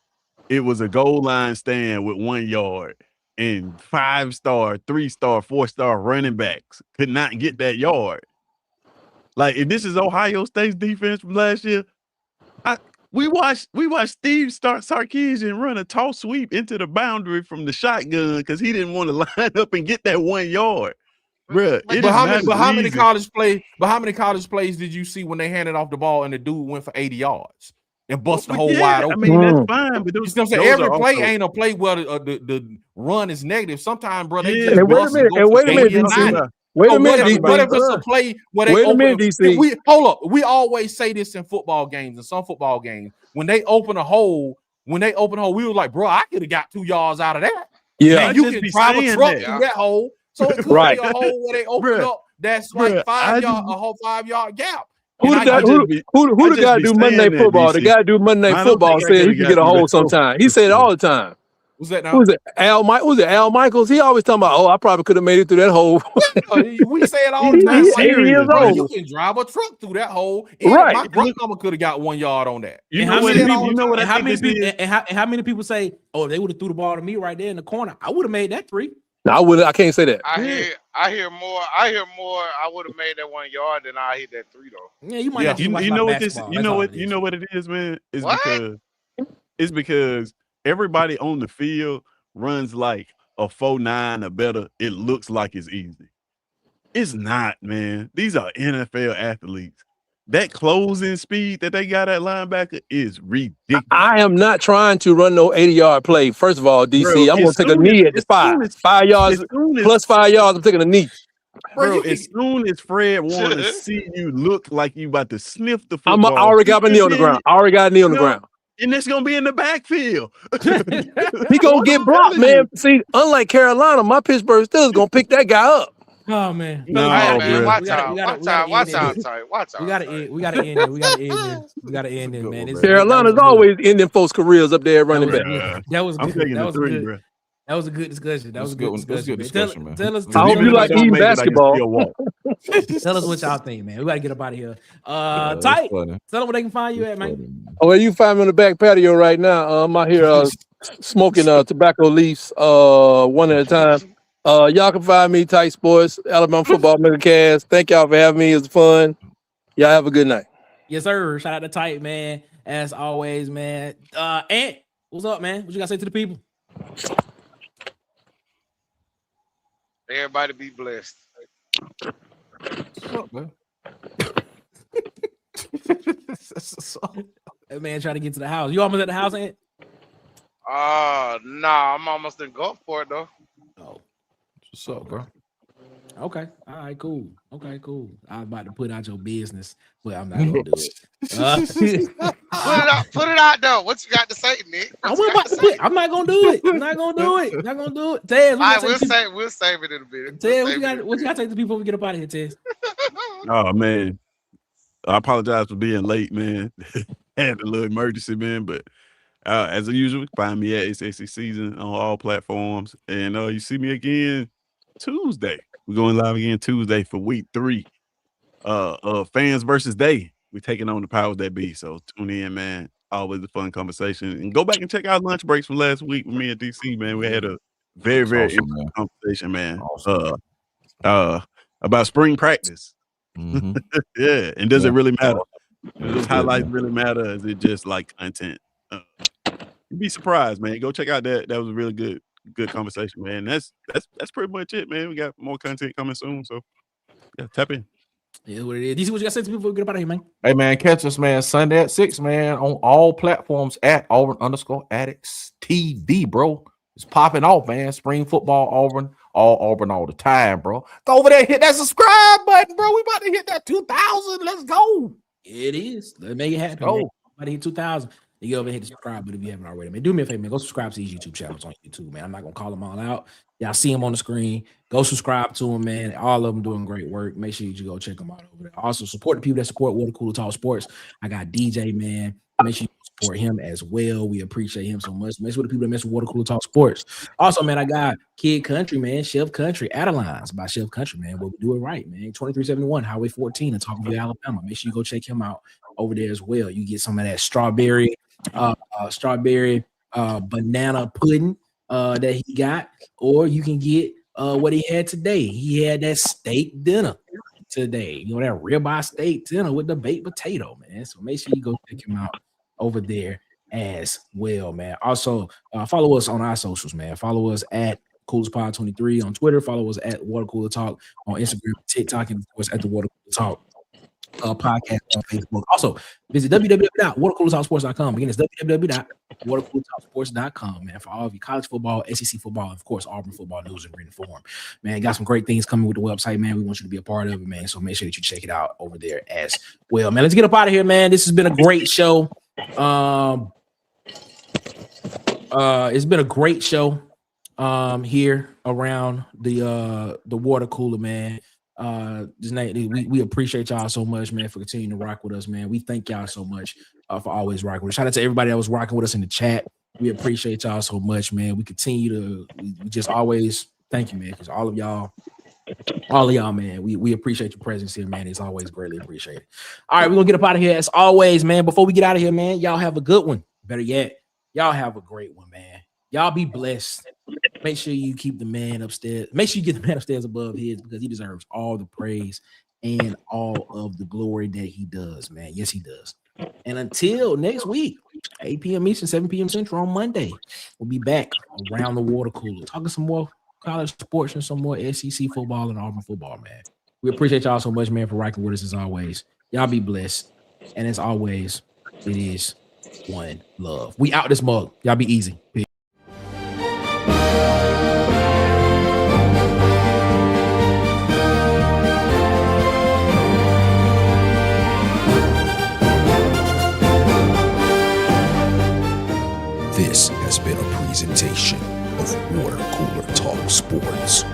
Speaker 8: it was a goal line stand with 1 yard and 5-star, 3-star, 4-star running backs could not get that yard? Like, if this is Ohio State's defense from last year, we watched Steve Sarkisian run a toss sweep into the boundary from the shotgun because he didn't want to line up and get that 1 yard. Bruh,
Speaker 5: But how many college plays did you see when they handed off the ball and the dude went for 80 yards and bust the hole wide open?
Speaker 8: I mean, that's fine, but
Speaker 5: you know what I'm saying? Every play ain't a play where the run is negative. Sometimes, bro, they just
Speaker 7: Wait a
Speaker 5: bust
Speaker 7: minute.
Speaker 5: and go
Speaker 7: Wait a
Speaker 5: for
Speaker 7: minute,
Speaker 5: 80 and
Speaker 7: DC.
Speaker 5: 90.
Speaker 7: Wait a
Speaker 5: So
Speaker 7: minute,
Speaker 5: what if
Speaker 7: DC.
Speaker 5: it's a play where they
Speaker 7: Wait a
Speaker 5: open
Speaker 7: minute, DC.
Speaker 5: Hold up. We always say this in football games, in some football games. When they open a hole, we were like, bro, I could have got 2 yards out of that.
Speaker 7: Yeah.
Speaker 5: Man, you can drive a truck through that hole. So it could
Speaker 7: Right.
Speaker 5: be a hole where they open up that's like a whole 5-yard gap.
Speaker 7: Who the guy do Monday Night Football? The guy do Monday Night Football said he could get a hole sometime. He said it all the time.
Speaker 5: Who's that now?
Speaker 7: Who's it? Was it Al Michaels? He always talking about, I probably could have made it through that hole.
Speaker 5: We say it all the time.
Speaker 7: He's 80 years old.
Speaker 5: You can drive a truck through that hole.
Speaker 7: Right.
Speaker 5: My grandmama could have got 1 yard on that.
Speaker 3: How many people say, oh, they would have threw the ball to me right there in the corner? I would have made that 3.
Speaker 7: No, I can't say that.
Speaker 6: I hear more. I would have made that 1 yard than I hit that 3 though.
Speaker 3: Yeah, you might have to watch
Speaker 8: you know what
Speaker 3: basketball.
Speaker 8: you know what it is, man? It's because everybody on the field runs like a 4.9 or better. It looks like it's easy. It's not, man. These are NFL athletes. That closing speed that they got at linebacker is ridiculous.
Speaker 7: I am not trying to run no 80-yard play. First of all, DC,
Speaker 8: Bro,
Speaker 7: I'm going to take a knee at the 5. 5 yards plus 5 yards, I'm taking a knee.
Speaker 8: Bro, as soon as Fred want to see you look like you about to sniff the football,
Speaker 7: I already got my knee on the ground. And
Speaker 8: it's going to be in the backfield.
Speaker 7: He going to get blocked, man. See, unlike Carolina, my Pittsburgh Steelers going to pick that guy up.
Speaker 3: Oh man!
Speaker 8: No,
Speaker 6: man,
Speaker 8: bro.
Speaker 6: watch out!
Speaker 3: We gotta end it. We gotta end it, man.
Speaker 7: Carolina's always ending folks' careers up there running back.
Speaker 3: That was good.
Speaker 8: I'm taking
Speaker 3: That
Speaker 8: the 3, bro.
Speaker 3: That was a good discussion. That was a good discussion, man.
Speaker 5: Tell us.
Speaker 7: I hope you like eating basketball.
Speaker 3: Tell us what y'all think, man. We gotta get up out of here. Tight. Tell them where they can find you at, man.
Speaker 7: Oh, well, you find me on the back patio right now. I'm out here smoking tobacco leaves one at a time. Y'all can find me, Tight Sports, Alabama Football Megacast. Thank y'all for having me. It was fun. Y'all have a good night.
Speaker 3: Yes, sir. Shout out to Tight, man. As always, man. Ant, what's up, man? What you gotta say to the people?
Speaker 6: Everybody be blessed.
Speaker 5: What's up, man?
Speaker 3: That man trying to get to the house. You almost at the house, Ant?
Speaker 6: Nah, I'm almost in Gulfport though.
Speaker 3: Oh.
Speaker 5: What's up, bro?
Speaker 3: Okay. All right, cool. Okay, cool. I'm about to put out your business, but I'm not gonna do it.
Speaker 6: Put it out though. What you got to say, Nick?
Speaker 3: I'm not gonna do it. I'm not gonna do it. Not gonna do it. Tez,
Speaker 6: we'll save it in a bit.
Speaker 3: Tez, what you got to say to the people before we get up out of here, Tez?
Speaker 8: Oh man, I apologize for being late, man. Had a little emergency, man, but as usual, find me at SEC Season on all platforms, and you see me again Tuesday. We're going live again Tuesday for week 3. Fans versus they. We're taking on the powers that be. So tune in, man. Always a fun conversation, and go back and check out lunch breaks from last week with me and DC, man. We had a very,
Speaker 5: That's
Speaker 8: very
Speaker 5: awesome,
Speaker 8: interesting
Speaker 5: man.
Speaker 8: conversation, man.
Speaker 5: Awesome.
Speaker 8: About spring practice.
Speaker 5: Mhm.
Speaker 8: Yeah, and does it really matter? Do
Speaker 5: It
Speaker 8: those
Speaker 5: is good,
Speaker 8: highlights
Speaker 5: man.
Speaker 8: really matter? Or is it just like content? You'd be surprised, man. Go check out that. That was a really good conversation, man. That's pretty much it, man. We got more content coming soon, so yeah, tap in.
Speaker 3: Yeah, what it is. DC, what you got to say to people before we get up out of here, man?
Speaker 5: Hey, man, catch us, man, Sunday at 6, man, on all platforms at Auburn_Addicts TV, bro. It's popping off, man. Spring football, Auburn, all the time, bro. Go over there and hit that subscribe button, bro. We about to hit that 2,000. Let's go.
Speaker 3: It is. Let's make it happen.
Speaker 5: Go.
Speaker 3: Man. About to hit 2,000. You go over and hit the subscribe button if you haven't already, man. Do me a favor, man. Go subscribe to these YouTube channels on YouTube, man. I'm not gonna call them all out. Y'all see them on the screen. Go subscribe to them, man. All of them doing great work. Make sure you go check them out over there. Also, support the people that support Water Cooler Talk Sports. I got DJ, man. Make sure you support him as well. We appreciate him so much. Mess with the people that mess with Water Cooler Talk Sports. Also, man, I got Kid Country, man. Chef Country, Adelines by Chef Country, man. Where we do it right, man. 2371 Highway 14 in Talkville, Alabama. Make sure you go check him out over there as well. You get some of that strawberry banana pudding that he got, or you can get what he had today. He had that steak dinner today. You know, that ribeye steak dinner with the baked potato, man. So make sure you go check him out over there as well, man. Also, follow us on our socials, man. Follow us at CoolersPod23 on Twitter. Follow us at Water Cooler Talk on Instagram, TikTok, and of course at the Water Cooler Talk podcast on Facebook. Also, visit www.watercoolertalksports.com. Again, it's www.watercoolertalksports.com, man, for all of your college football, SEC football, and of course, Auburn football news in written form. Man, got some great things coming with the website, man. We want you to be a part of it, man. So make sure that you check it out over there as well, man. Let's get up out of here, man. This has been a great show. It's been a great show here around the water cooler, man. We appreciate y'all so much, man, for continuing to rock with us, man. We thank y'all so much for always rocking with us. Shout out to everybody that was rocking with us in the chat. We appreciate y'all so much, man. We just always thank you, man, because all of y'all, man, we appreciate your presence here, man. It's always greatly appreciated. All right, we're gonna get up out of here as always, man. Before we get out of here, man, y'all have a good one. Better yet, y'all have a great one, man. Y'all be blessed. Make sure you keep the man upstairs. Make sure you get the man upstairs above his, because he deserves all the praise and all of the glory that he does, man. Yes, he does. And until next week, 8 p.m. Eastern, 7 p.m. Central on Monday, we'll be back around the water cooler, talking some more college sports and some more SEC football and Auburn football, man. We appreciate y'all so much, man, for rocking with us as always. Y'all be blessed. And as always, it is one love. We out this mug. Y'all be easy. Peace.
Speaker 2: This has been a presentation of Water Cooler Talk Sports.